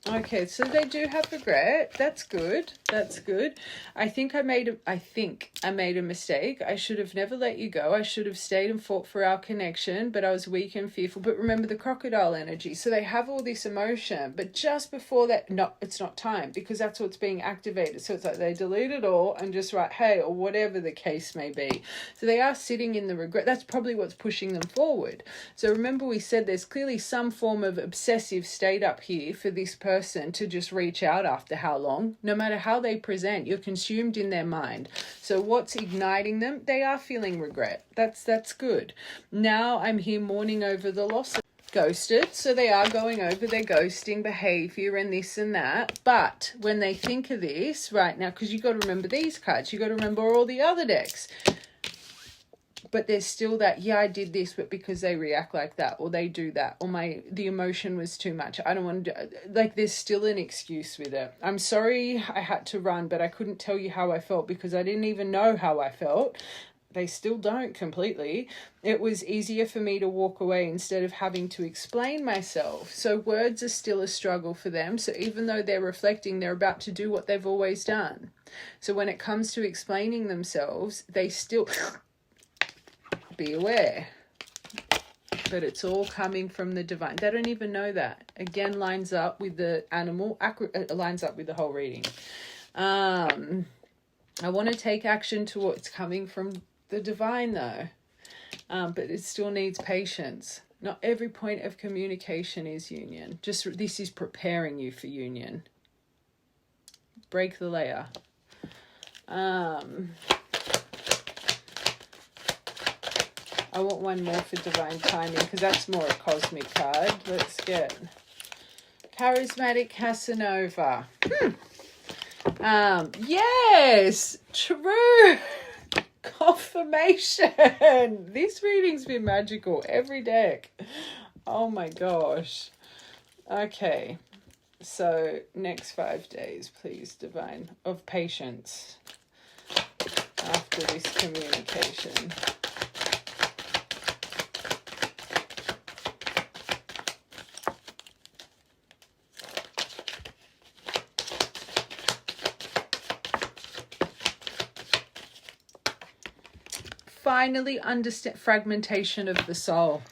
Okay, so they do have regret. That's good. That's good. I think I made a mistake. I should have never let you go. I should have stayed and fought for our connection, but I was weak and fearful. But remember the crocodile energy. So they have all this emotion, but just before that, no, it's not time, because that's what's being activated. So it's like they delete it all and just write, hey, or whatever the case may be. So they are sitting in the regret. That's probably what's pushing them forward. So remember we said there's clearly some form of obsessive state up here for this person to just reach out after how long. No matter how they present, you're consumed in their mind. So what's igniting them? They are feeling regret. That's good. Now I'm here mourning over the loss. Ghosted, so they are going over their ghosting behavior and this and that. But when they think of this right now, because you got to remember these cards, you got to remember all the other decks. But there's still that, yeah, I did this, but because they react like that, or they do that, or the emotion was too much. I don't want to do, like, there's still an excuse with it. I'm sorry I had to run, but I couldn't tell you how I felt because I didn't even know how I felt. They still don't completely. It was easier for me to walk away instead of having to explain myself. So words are still a struggle for them. So even though they're reflecting, they're about to do what they've always done. So when it comes to explaining themselves, they still... be aware, but it's all coming from the divine. They don't even know that. Again, lines up with the animal, lines up with the whole reading. I want to take action to what's coming from the divine though, but it still needs patience. Not every point of communication is union. Just this is preparing you for union. Break the layer. I want one more for divine timing because that's more a cosmic card. Let's get charismatic Casanova. Yes, true. Confirmation. This reading's been magical. Every deck. Oh my gosh. Okay. So next 5 days, please, divine, of patience after this communication. Finally understand fragmentation of the soul.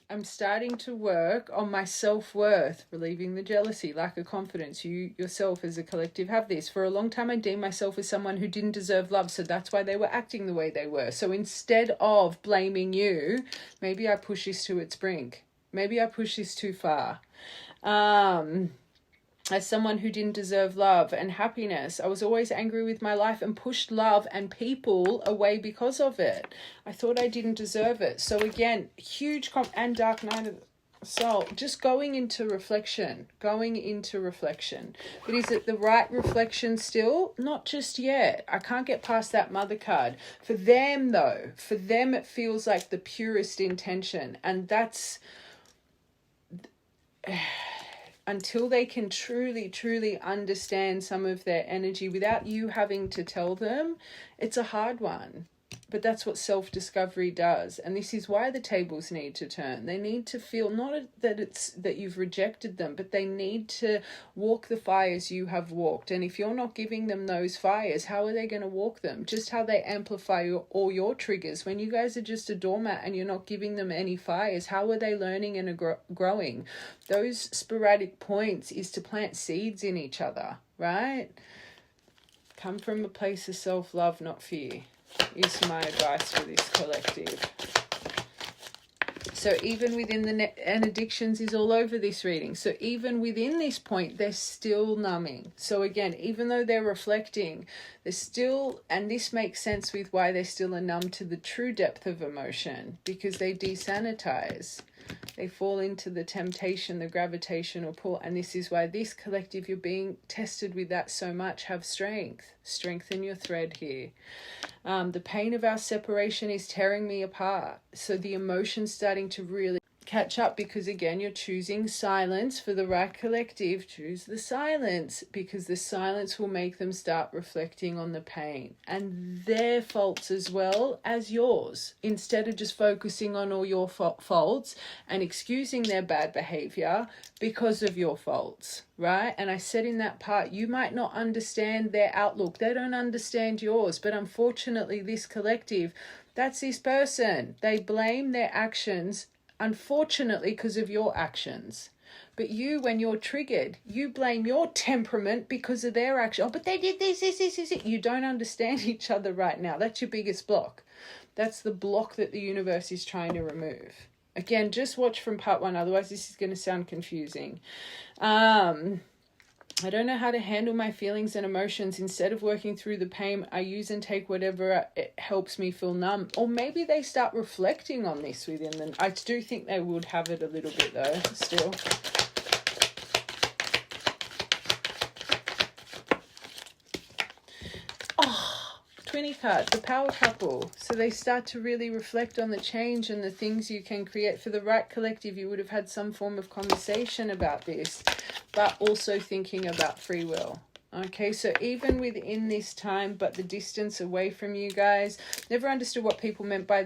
I'm starting to work on my self-worth, relieving the jealousy, lack of confidence. You yourself as a collective have this. For a long time, I deemed myself as someone who didn't deserve love, so that's why they were acting the way they were. So instead of blaming you, maybe I push this to its brink. Maybe I push this too far. As someone who didn't deserve love and happiness, I was always angry with my life and pushed love and people away because of it. I thought I didn't deserve it. So again, huge and dark night of the soul. Just going into reflection. But is it the right reflection still? Not just yet. I can't get past that mother card. For them though, it feels like the purest intention. And that's... until they can truly, truly understand some of their energy without you having to tell them, it's a hard one. But that's what self-discovery does. And this is why the tables need to turn. They need to feel not that it's that you've rejected them, but they need to walk the fires you have walked. And if you're not giving them those fires, how are they going to walk them? Just how they amplify all your triggers. When you guys are just a doormat and you're not giving them any fires, how are they learning and growing? Those sporadic points is to plant seeds in each other, right? Come from a place of self-love, not fear, is my advice for this collective. So even within and addictions is all over this reading. So even within this point, they're still numbing. So again, even though they're reflecting, they're still, and this makes sense with why they still are numb to the true depth of emotion, because they desanitize. They fall into the temptation, the gravitational pull. And this is why this collective, you're being tested with that so much. Have strength. Strengthen your thread here. The pain of our separation is tearing me apart. So the emotion's starting to really... catch up, because again, you're choosing silence. For the right collective, choose the silence, because the silence will make them start reflecting on the pain and their faults as well as yours, instead of just focusing on all your faults and excusing their bad behavior because of your faults, right? And I said in that part, you might not understand their outlook, they don't understand yours, but unfortunately this collective, that's this person, they blame their actions unfortunately because of your actions. But you, when you're triggered, you blame your temperament because of their action. Oh, but they did this. You don't understand each other right now. That's your biggest block. That's the block that the universe is trying to remove. Again, just watch from part 1, otherwise this is going to sound confusing. I don't know how to handle my feelings and emotions. Instead of working through the pain, I use and take whatever it helps me feel numb. Or maybe they start reflecting on this within them. I do think they would have it a little bit though, still. Oh, 20 cards, the power couple. So they start to really reflect on the change and the things you can create. For the right collective, you would have had some form of conversation about this, but also thinking about free will. Okay, so even within this time, but the distance away from you guys, never understood what people meant by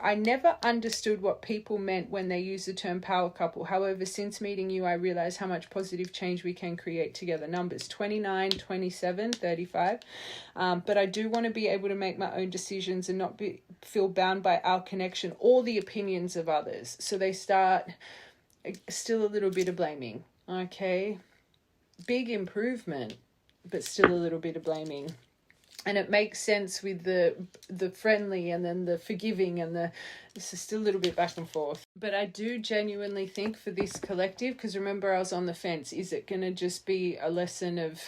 I never understood what people meant when they use the term power couple. However, since meeting you, I realized how much positive change we can create together. Numbers 29, 27, 35. But I do want to be able to make my own decisions and not feel bound by our connection or the opinions of others. So they start still a little bit of blaming. Okay, big improvement, but still a little bit of blaming. And it makes sense with the friendly and then the forgiving and this is still a little bit back and forth. But I do genuinely think for this collective, because remember I was on the fence, is it going to just be a lesson of,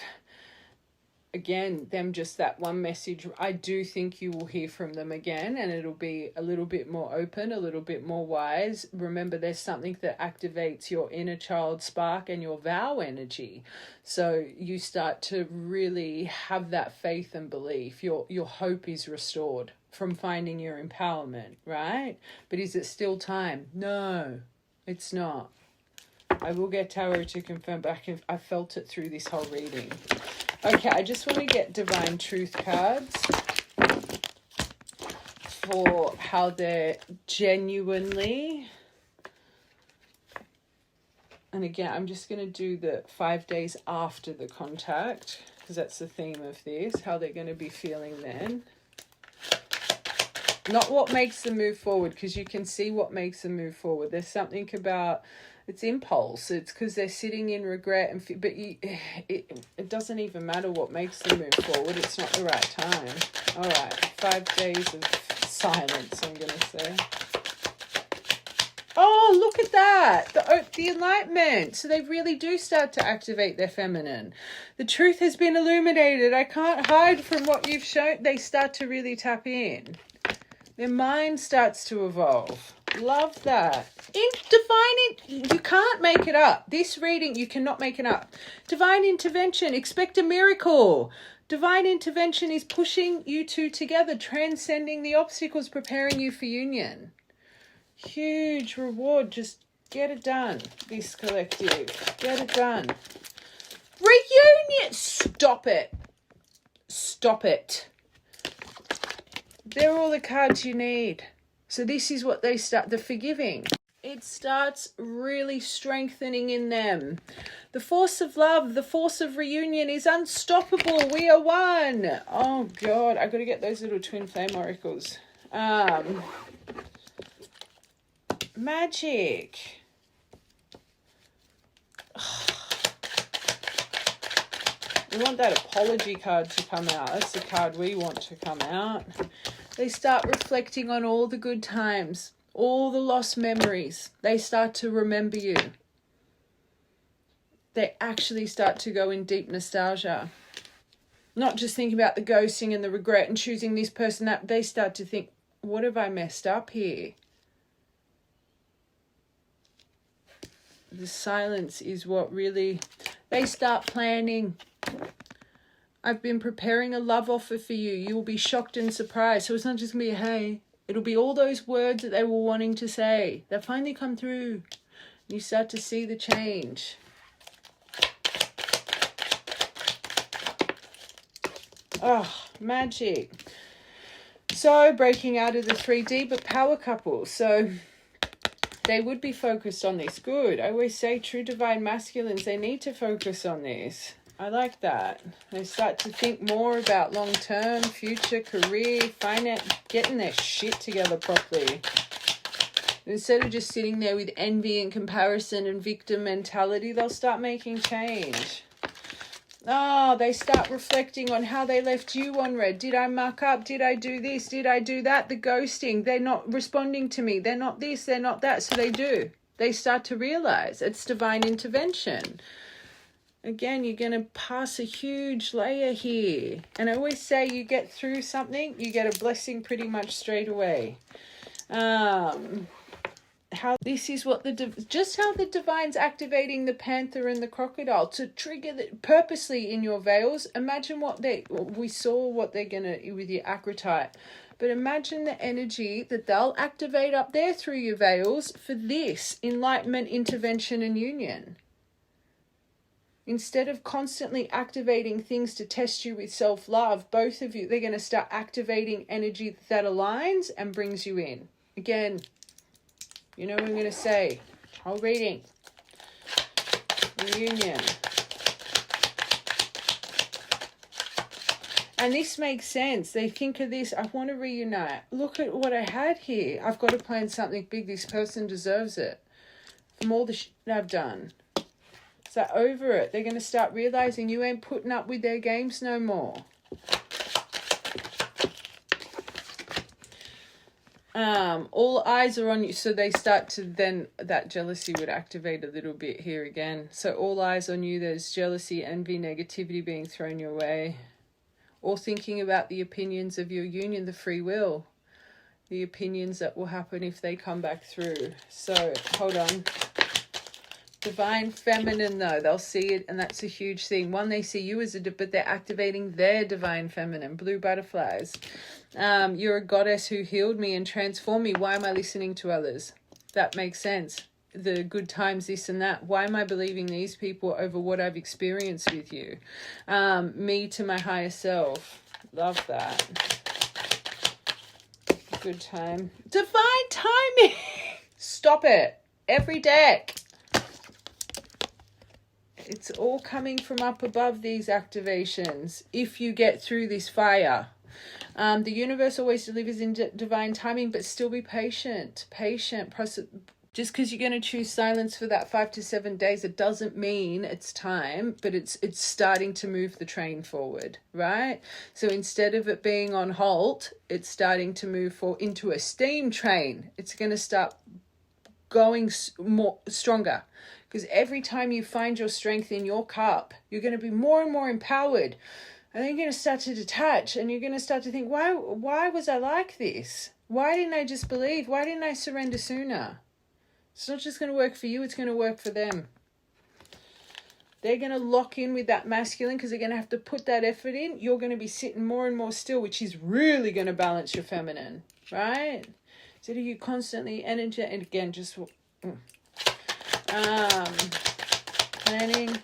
again, them just that one message? I do think you will hear from them again, and it'll be a little bit more open, a little bit more wise. Remember, there's something that activates your inner child spark and your vow energy. So you start to really have that faith and belief. Your hope is restored from finding your empowerment, right? But is it still time? No, it's not. I will get tarot to confirm, but I felt it through this whole reading. Okay, I just want to get Divine Truth cards for how they're genuinely. And again, I'm just going to do the 5 days after the contact, because that's the theme of this, how they're going to be feeling then. Not what makes them move forward, because you can see what makes them move forward. There's something about, it's impulse. It's because they're sitting in regret, but it doesn't even matter what makes them move forward. It's not the right time. All right, 5 days of silence, I'm going to say. Oh, look at that. The Enlightenment. So they really do start to activate their feminine. The truth has been illuminated. I can't hide from what you've shown. They start to really tap in. Their mind starts to evolve. Love that. You can't make it up. This reading, you cannot make it up. Divine intervention. Expect a miracle. Divine intervention is pushing you two together, transcending the obstacles, preparing you for union. Huge reward. Just get it done, this collective. Get it done. Reunion. Stop it. Stop it. They're all the cards you need. So this is what they start, the forgiving. It starts really strengthening in them. The force of love, the force of reunion is unstoppable. We are one. Oh God, I got to get those little twin flame oracles. Magic. We want that apology card to come out. That's the card we want to come out. They start reflecting on all the good times, all the lost memories. They start to remember you. They actually start to go in deep nostalgia. Not just thinking about the ghosting and the regret and choosing this person. That they start to think, what have I messed up here? The silence is what really... They start planning. I've been preparing a love offer for you. You will be shocked and surprised. So it's not just going to be a hey. It'll be all those words that they were wanting to say that finally come through. You start to see the change. Oh, magic. So breaking out of the 3D, but power couple. So they would be focused on this. Good. I always say true divine masculines, they need to focus on this. I like that. They start to think more about long-term, future, career, finance, getting their shit together properly. Instead of just sitting there with envy and comparison and victim mentality, they'll start making change. Oh, they start reflecting on how they left you on red. Did I muck up? Did I do this? Did I do that? The ghosting. They're not responding to me. They're not this. They're not that. So they do. They start to realize it's divine intervention. Again, you're going to pass a huge layer here. And I always say you get through something, you get a blessing pretty much straight away. How this is what just how the divine's activating the panther and the crocodile to trigger purposely in your veils. Imagine what we saw what they're gonna with your acrotite, but imagine the energy that they'll activate up there through your veils for this enlightenment, intervention, and union. Instead of constantly activating things to test you with self-love, both of you, they're going to start activating energy that aligns and brings you in. Again, you know what I'm going to say. Whole reading. Reunion. And this makes sense. They think of this, I want to reunite. Look at what I had here. I've got to plan something big. This person deserves it. From all the shit I've done. So over it. They're going to start realizing you ain't putting up with their games no more. All eyes are on you. So they start to then, that jealousy would activate a little bit here again. So all eyes on you. There's jealousy, envy, negativity being thrown your way. Or thinking about the opinions of your union, the free will. The opinions that will happen if they come back through. So hold on. Divine feminine, though, they'll see it, and that's a huge thing. One, they see you as but they're activating their divine feminine. Blue butterflies. You're a goddess who healed me and transformed me. Why am I listening to others? That makes sense. The good times, this and that. Why am I believing these people over what I've experienced with you? Me to my higher self. Love that. Good time. Divine timing. Stop it. Every deck. It's all coming from up above, these activations. If you get through this fire. The universe always delivers in divine timing, but still be patient. Patient. Just because you're going to choose silence for that 5 to 7 days, it doesn't mean it's time, but it's starting to move the train forward, right? So instead of it being on halt, it's starting to move into a steam train. It's going to start going more stronger. Because every time you find your strength in your cup, you're going to be more and more empowered. And then you're going to start to detach, and you're going to start to think, why was I like this? Why didn't I just believe? Why didn't I surrender sooner? It's not just going to work for you, it's going to work for them. They're going to lock in with that masculine because they're going to have to put that effort in. You're going to be sitting more and more still, which is really going to balance your feminine, right? So do you constantly energy, and again, just planning.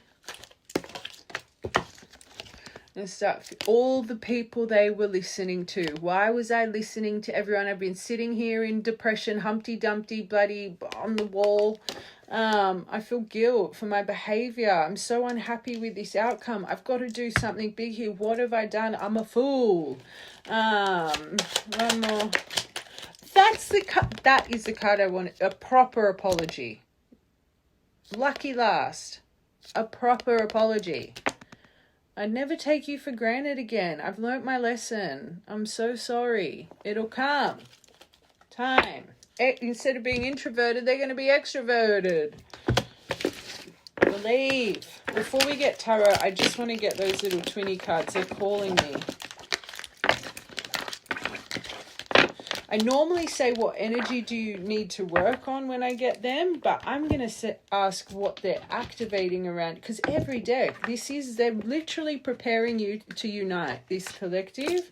And start all the people they were listening to. Why was I listening to everyone? I've been sitting here in depression, Humpty Dumpty, bloody on the wall. I feel guilt for my behavior. I'm so unhappy with this outcome. I've got to do something big here. What have I done? I'm a fool. One more. That is the card I want. A proper apology. Lucky last. A proper apology. I'd never take you for granted again. I've learnt my lesson. I'm so sorry. It'll come. Time. Instead of being introverted, they're going to be extroverted. Believe. Before we get tarot, I just want to get those little twinny cards. They're calling me. I normally say what energy do you need to work on when I get them, but I'm going to ask what they're activating around, because every deck, they're literally preparing you to unite, this collective,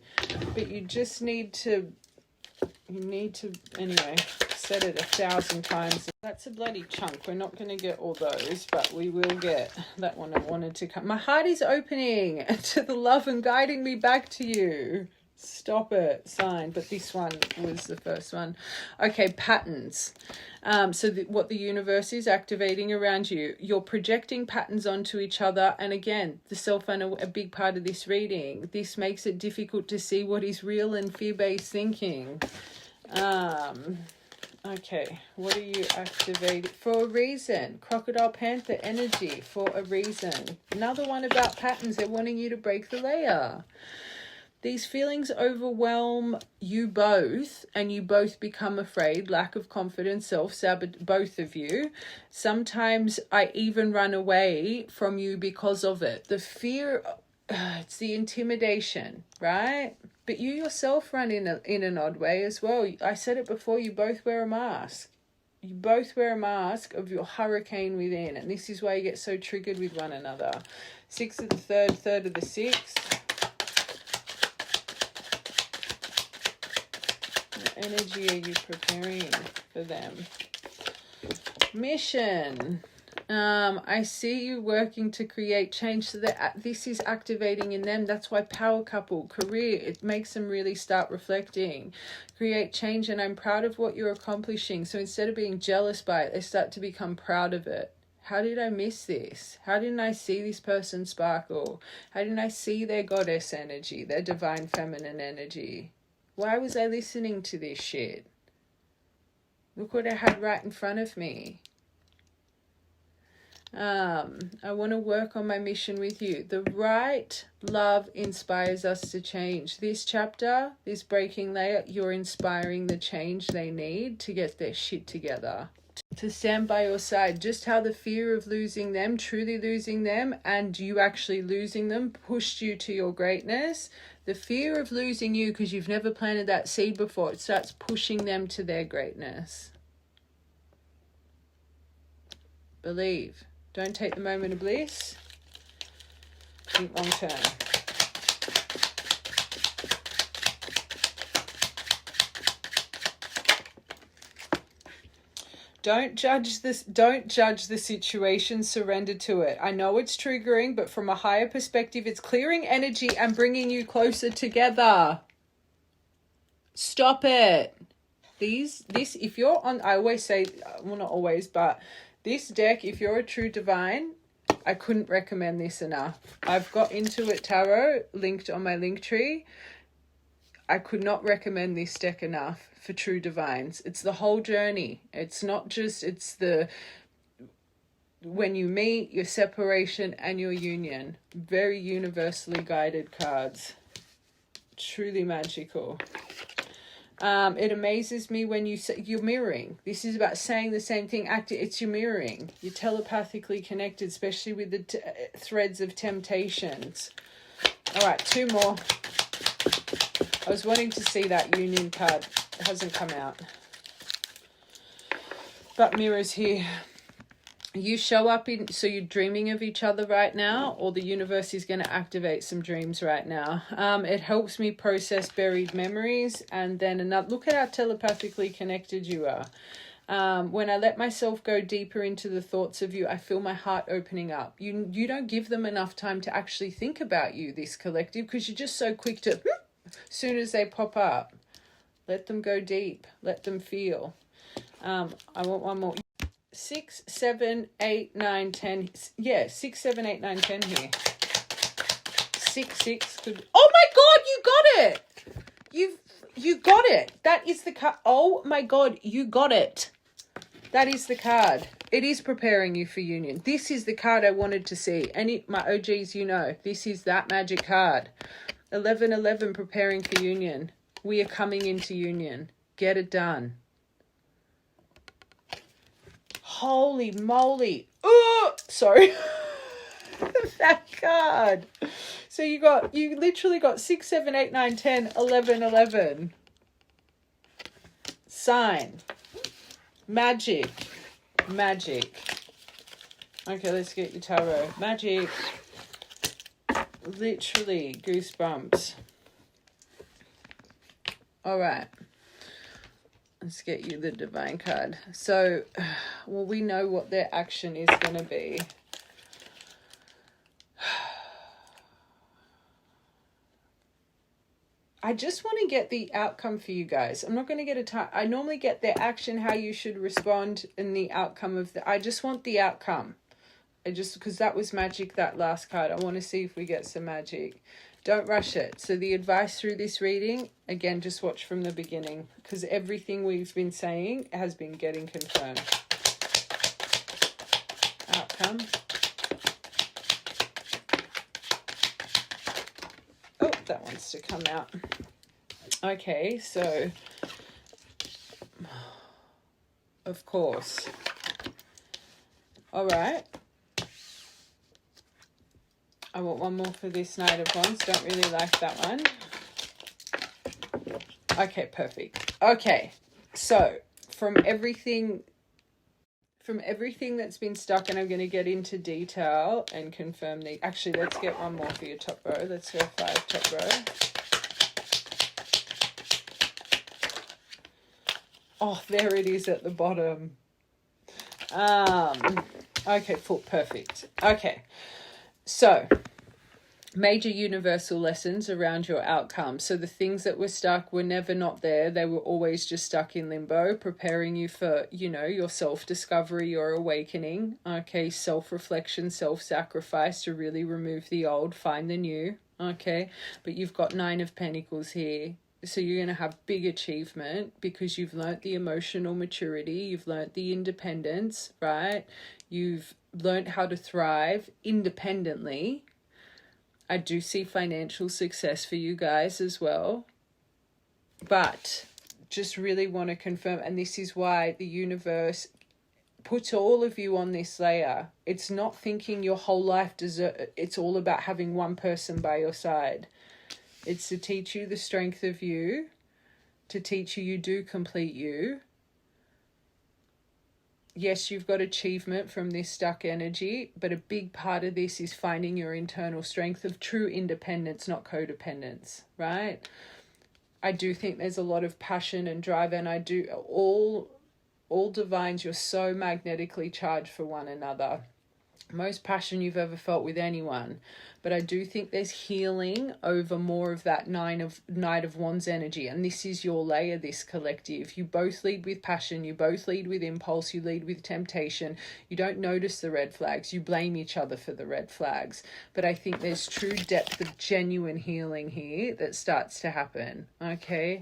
but you just need to You need to, anyway, said it 1,000 times. That's a bloody chunk. We're not going to get all those, but we will get that one I wanted to come. My heart is opening to the love and guiding me back to you. Stop it, sign. But this one was the first one. Okay, patterns. So what the universe is activating around you, you're projecting patterns onto each other. And again, the self-unaware, a big part of this reading. This makes it difficult to see what is real and fear-based thinking. Okay, what are you activating? For a reason. Crocodile Panther energy, for a reason. Another one about patterns. They're wanting you to break the layer. These feelings overwhelm you both, and you both become afraid, lack of confidence, self-sabotage, both of you. Sometimes I even run away from you because of it. The fear, it's the intimidation, right? But you yourself run in an odd way as well. I said it before, you both wear a mask. You both wear a mask of your hurricane within, and this is why you get so triggered with one another. 6 of the third, third of the sixth. What energy are you preparing for them? Mission. I see you working to create change, so that this is activating in them. That's why power couple, career, it makes them really start reflecting, create change, and I'm proud of what you're accomplishing. So instead of being jealous by it, they start to become proud of it. How did I miss this? How didn't I see this person sparkle? How didn't I see their goddess energy, their divine feminine energy? Why was I listening to this shit? Look what I had right in front of me. I want to work on my mission with you. The right love inspires us to change. This chapter, this breaking layer, you're inspiring the change they need to get their shit together. To stand by your side. Just how the fear of losing them, truly losing them, and you actually losing them pushed you to your greatness. The fear of losing you because you've never planted that seed before, it starts pushing them to their greatness. Believe. Don't take the moment of bliss. Think long term. Don't judge this. Don't judge the situation. Surrender to it. I know it's triggering, but from a higher perspective, it's clearing energy and bringing you closer together. Stop it. This, if you're on, I always say, well, not always, but this deck, if you're a true divine, I couldn't recommend this enough. I've got Intuit Tarot linked on my link tree. I could not recommend this deck enough for true divines. It's the whole journey. It's not just, it's the, when you meet, your separation and your union. Very universally guided cards. Truly magical. It amazes me when you say you're mirroring. This is about saying the same thing. It's your mirroring. You're telepathically connected, especially with the threads of temptations. All right, 2 more. I was wanting to see that union card. It hasn't come out. But mirrors here. You show up in, so you're dreaming of each other right now, or the universe is going to activate some dreams right now. It helps me process buried memories. And then another, look at how telepathically connected you are. When I let myself go deeper into the thoughts of you, I feel my heart opening up. You don't give them enough time to actually think about you, this collective, because you're just so quick to, as soon as they pop up, let them go deep, let them feel. I want one more. 6, 7, 8, 9, 10. Yeah, 6, 7, 8, 9, 10 here. 6, 6 could. Oh my God, you got it! You got it. That is the card. Oh my God, you got it. That is the card. It is preparing you for union. This is the card I wanted to see. And my OGs, you know, this is that magic card. 1111, preparing for union. We are coming into union. Get it done. Holy moly. Oh, sorry. That card. So you literally got 6, 7, 8, 9, 10, 11, 11. Sign. Magic. Magic. Okay, let's get your tarot. Magic. Literally goosebumps. All right. Let's get you the Divine card. So, well, we know what their action is going to be. I just want to get the outcome for you guys. I'm not going to get a time. I normally get their action, how you should respond, and the outcome of the... I just want the outcome. Because that was magic, that last card. I want to see if we get some magic. Don't rush it. So the advice through this reading, again, just watch from the beginning, because everything we've been saying has been getting confirmed. Outcome. Oh, that wants to come out. Okay, so, of course. All right. I want one more for this Knight of Wands. Don't really like that one. Okay, perfect. Okay, so from everything that's been stuck, and I'm going to get into detail and confirm the... Actually, let's get one more for your top row. Let's go 5 top row. Oh, there it is at the bottom. Okay, full, perfect. Okay. So, major universal lessons around your outcome. So the things that were stuck were never not there. They were always just stuck in limbo, preparing you for, you know, your self-discovery, your awakening. Okay, self-reflection, self-sacrifice to really remove the old, find the new. Okay, but you've got 9 of Pentacles here. So you're going to have big achievement because you've learnt the emotional maturity. You've learnt the independence, right? You've learnt how to thrive independently. I do see financial success for you guys as well. But just really want to confirm, and this is why the universe puts all of you on this layer. It's not thinking your whole life it's all about having one person by your side. It's to teach you the strength of you, to teach you do complete you. Yes, you've got achievement from this stuck energy, but a big part of this is finding your internal strength of true independence, not codependence, right? I do think there's a lot of passion and drive, and I do, all divines, you're so magnetically charged for one another. Most passion you've ever felt with anyone. But I do think there's healing over more of that Knight of Wands energy. And this is your layer, this collective. You both lead with passion. You both lead with impulse. You lead with temptation. You don't notice the red flags. You blame each other for the red flags. But I think there's true depth of genuine healing here that starts to happen. Okay?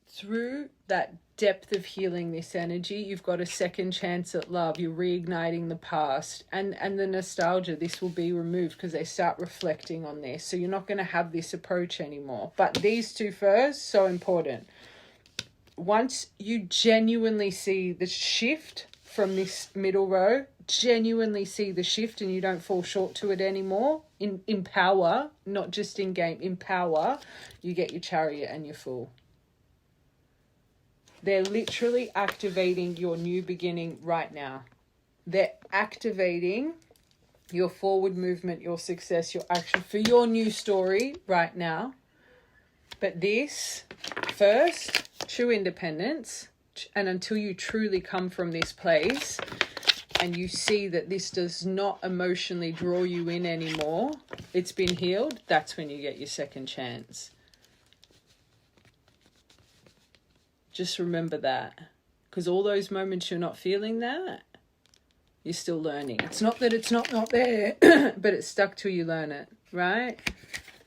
Through that depth of healing this energy, you've got a second chance at love. You're reigniting the past, and the nostalgia. This will be removed because they start reflecting on this. So you're not going to have this approach anymore. But these two first, so important. Once you genuinely see the shift from this middle row, genuinely see the shift, and you don't fall short to it anymore, in power, not just in game, in power, you get your Chariot and your Fool. They're literally activating your new beginning right now. They're activating your forward movement, your success, your action for your new story right now. But this, first, true independence. And until you truly come from this place and you see that this does not emotionally draw you in anymore, it's been healed, that's when you get your second chance. Just remember that, because all those moments you're not feeling that, you're still learning. It's not that it's not there, but it's stuck till you learn it, right?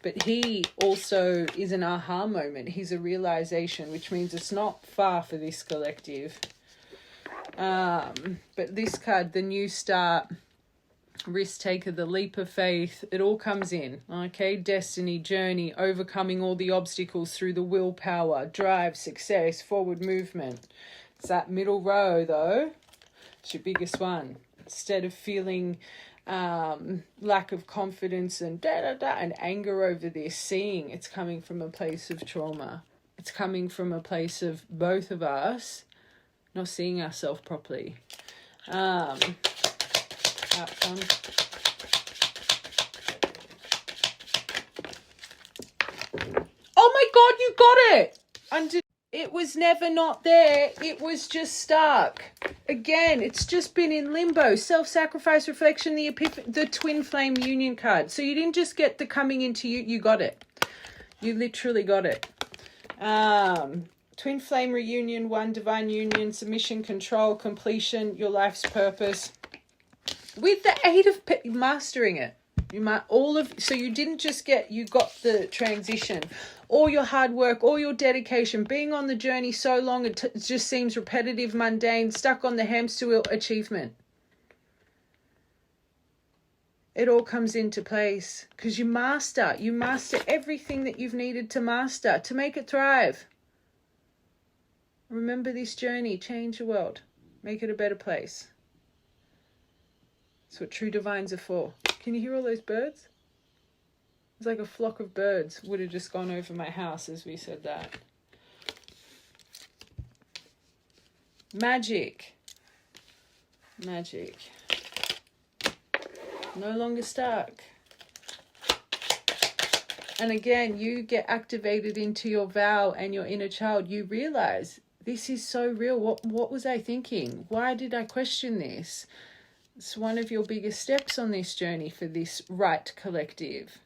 But he also is an aha moment. He's a realization, which means it's not far for this collective. But this card, the new start, risk taker, the leap of faith, it all comes in. Okay, destiny, journey, overcoming all the obstacles through the willpower, drive, success, forward movement. It's that middle row though, it's your biggest one. Instead of feeling lack of confidence and and anger over this, seeing it's coming from a place of trauma. It's coming from a place of both of us not seeing ourselves properly. Outcome. God, you got it! It was never not there. It was just stuck. Again, it's just been in limbo. Self-sacrifice, reflection, the twin flame union card. So you didn't just get the coming into you. You got it. You literally got it. Twin flame reunion, one divine union, submission, control, completion, your life's purpose. With the aid of mastering it. So you didn't just you got the transition, all your hard work, all your dedication, being on the journey so long it just seems repetitive, mundane, stuck on the hamster wheel, achievement. It all comes into place because you master everything that you've needed to master to make it thrive. Remember this journey, change the world, make it a better place. That's what true divines are for. Can you hear all those birds? It's like a flock of birds would have just gone over my house as we said that. Magic. Magic. No longer stuck. And again, you get activated into your vow and your inner child. You realize this is so real. What was I thinking? Why did I question this? It's one of your biggest steps on this journey for this right collective.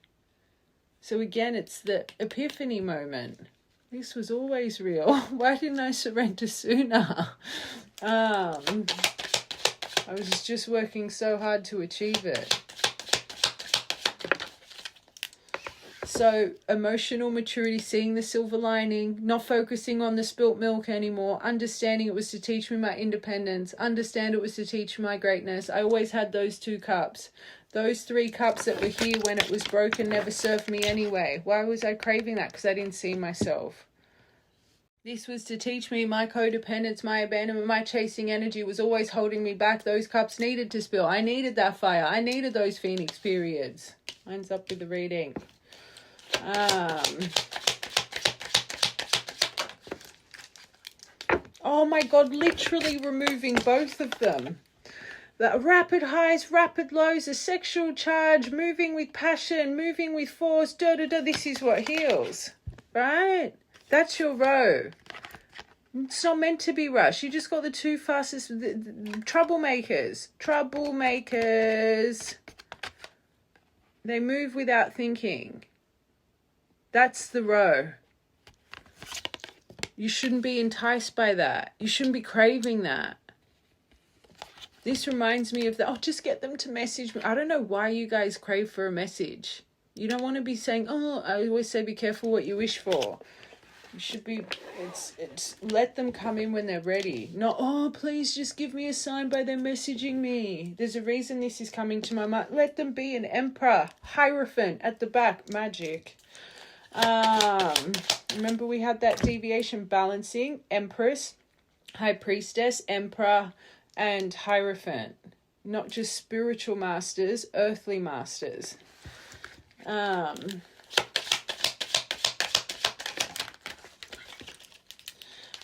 So again, it's the epiphany moment. This was always real. Why didn't I surrender sooner? I was just working so hard to achieve it. So emotional maturity, seeing the silver lining, not focusing on the spilt milk anymore, understanding it was to teach me my independence, understand it was to teach me my greatness. I always had those 2 cups. Those 3 cups that were here when it was broken never served me anyway. Why was I craving that? Because I didn't see myself. This was to teach me my codependence, my abandonment, my chasing energy was always holding me back. Those cups needed to spill. I needed that fire. I needed those phoenix periods. Lines up with the reading. Oh my God, literally removing both of them. The rapid highs, rapid lows, a sexual charge, moving with passion, moving with force, this is what heals, right? That's your row. It's not meant to be rushed. You just got the 2 fastest troublemakers. They move without thinking. That's the row. You shouldn't be enticed by that. You shouldn't be craving that. This reminds me of just get them to message me. I don't know why you guys crave for a message. You don't want to be saying, I always say be careful what you wish for. You should be, it's let them come in when they're ready. Not, please just give me a sign by them messaging me. There's a reason this is coming to my mind. Let them be an emperor, hierophant at the back, magic. Remember we had that deviation balancing, empress, high priestess, emperor, and hierophant. Not just spiritual masters, earthly masters.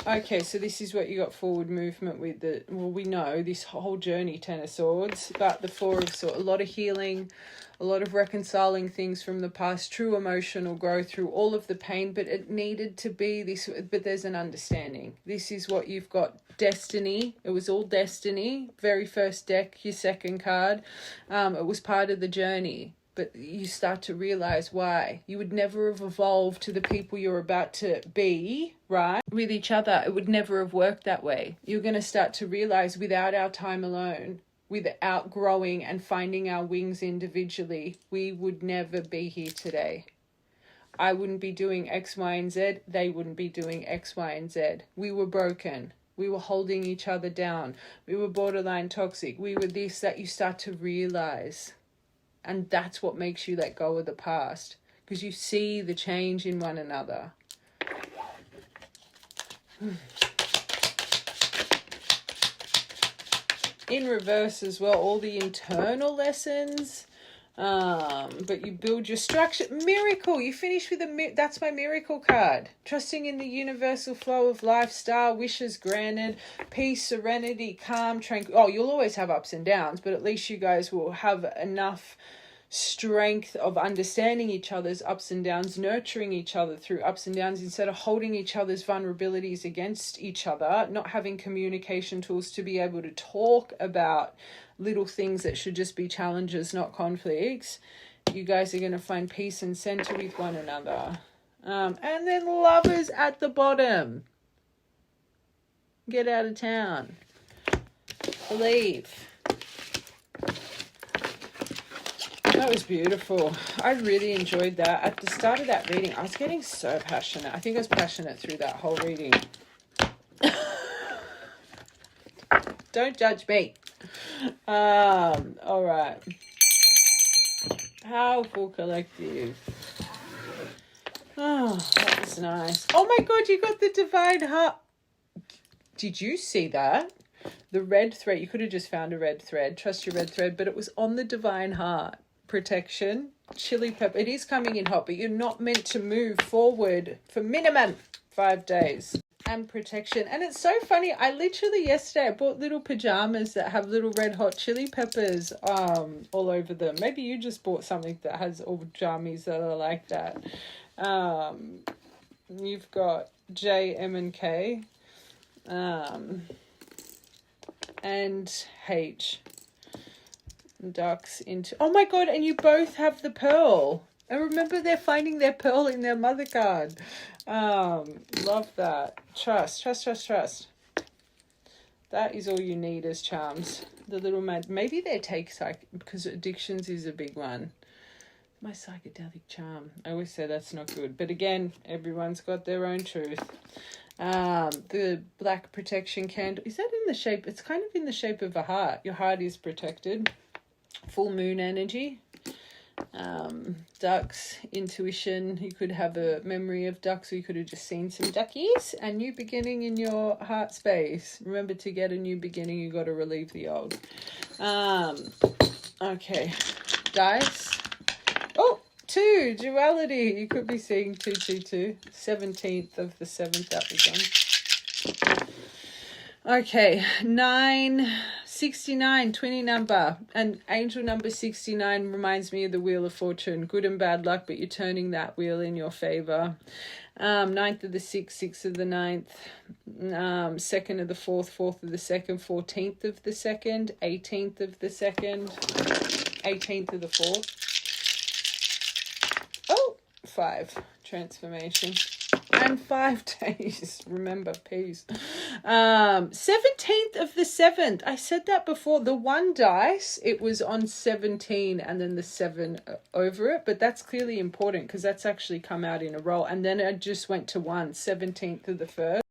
Okay, so this is what you got forward movement with we know this whole journey, 10 of Swords, but the 4 of Swords, a lot of healing, a lot of reconciling things from the past, true emotional growth through all of the pain, but it needed to be this, but there's an understanding. This is what you've got, destiny. It was all destiny. Very first deck, your second card. It was part of the journey. But you start to realize why. You would never have evolved to the people you're about to be, right? With each other, it would never have worked that way. You're going to start to realize without our time alone, without growing and finding our wings individually, we would never be here today. I wouldn't be doing X, Y, and Z. They wouldn't be doing X, Y, and Z. We were broken. We were holding each other down. We were borderline toxic. We were this, that you start to realize. And that's what makes you let go of the past. Because you see the change in one another. In reverse as well, all the internal lessons. But you build your structure. Miracle. You finish with that's my miracle card. Trusting in the universal flow of lifestyle, wishes granted, peace, serenity, calm, tranquil. You'll always have ups and downs, but at least you guys will have enough strength of understanding each other's ups and downs, nurturing each other through ups and downs instead of holding each other's vulnerabilities against each other, not having communication tools to be able to talk about little things that should just be challenges, not conflicts. You guys are going to find peace and center with one another. And then lovers at the bottom. Get out of town. Believe. That was beautiful. I really enjoyed that. At the start of that reading, I was getting so passionate. I think I was passionate through that whole reading. Don't judge me. All right. Powerful collective. Oh, that was nice. Oh my God, you got the divine heart. Did you see that? The red thread. You could have just found a red thread. Trust your red thread. But it was on the divine heart. Protection, chili pepper. It is coming in hot, but you're not meant to move forward for minimum 5 days. And protection. And it's so funny. I literally yesterday I bought little pajamas that have little red hot chili peppers all over them. Maybe you just bought something that has all pajamas that are like that. You've got J, M, and K, and H. Ducks into, oh my God, and you both have the pearl. And remember, they're finding their pearl in their mother card. Love that. Trust. That is all you need as charms. The little maybe they take because addictions is a big one. My psychedelic charm. I always say that's not good, but again, everyone's got their own truth. The black protection candle, is that in the shape? It's kind of in the shape of a heart. Your heart is protected. Full moon energy. Ducks, intuition. You could have a memory of ducks, or you could have just seen some duckies. A new beginning in your heart space. Remember, to get a new beginning, you got to relieve the old. Okay, dice. Oh, 2, duality. You could be seeing 222. 17th of the 7th, that was on. Okay, 9, 69, 20 number. And angel number 69 reminds me of the Wheel of Fortune. Good and bad luck, but you're turning that wheel in your favor. 9th of the 6th, 6th of the 9th, 2nd of the 4th, 4th of the 2nd, 14th of the 2nd, 18th of the 2nd, 18th of the 4th. Oh, 5, transformation. And 5 days. Remember, peace. 17th of the 7th. I said that before. The 1 dice, it was on 17 and then the 7 over it. But that's clearly important because that's actually come out in a roll. And then I just went to 1. 17th of the 1st.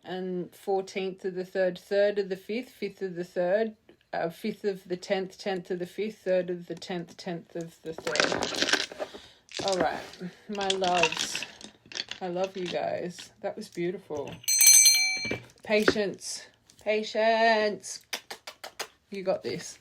And 14th of the 3rd. 3rd of the 5th. 5th of the 3rd. 5th of the 10th. 10th of the 5th. 3rd of the 10th. 10th of the 3rd. All right. My loves. I love you guys. That was beautiful. Patience. You got this.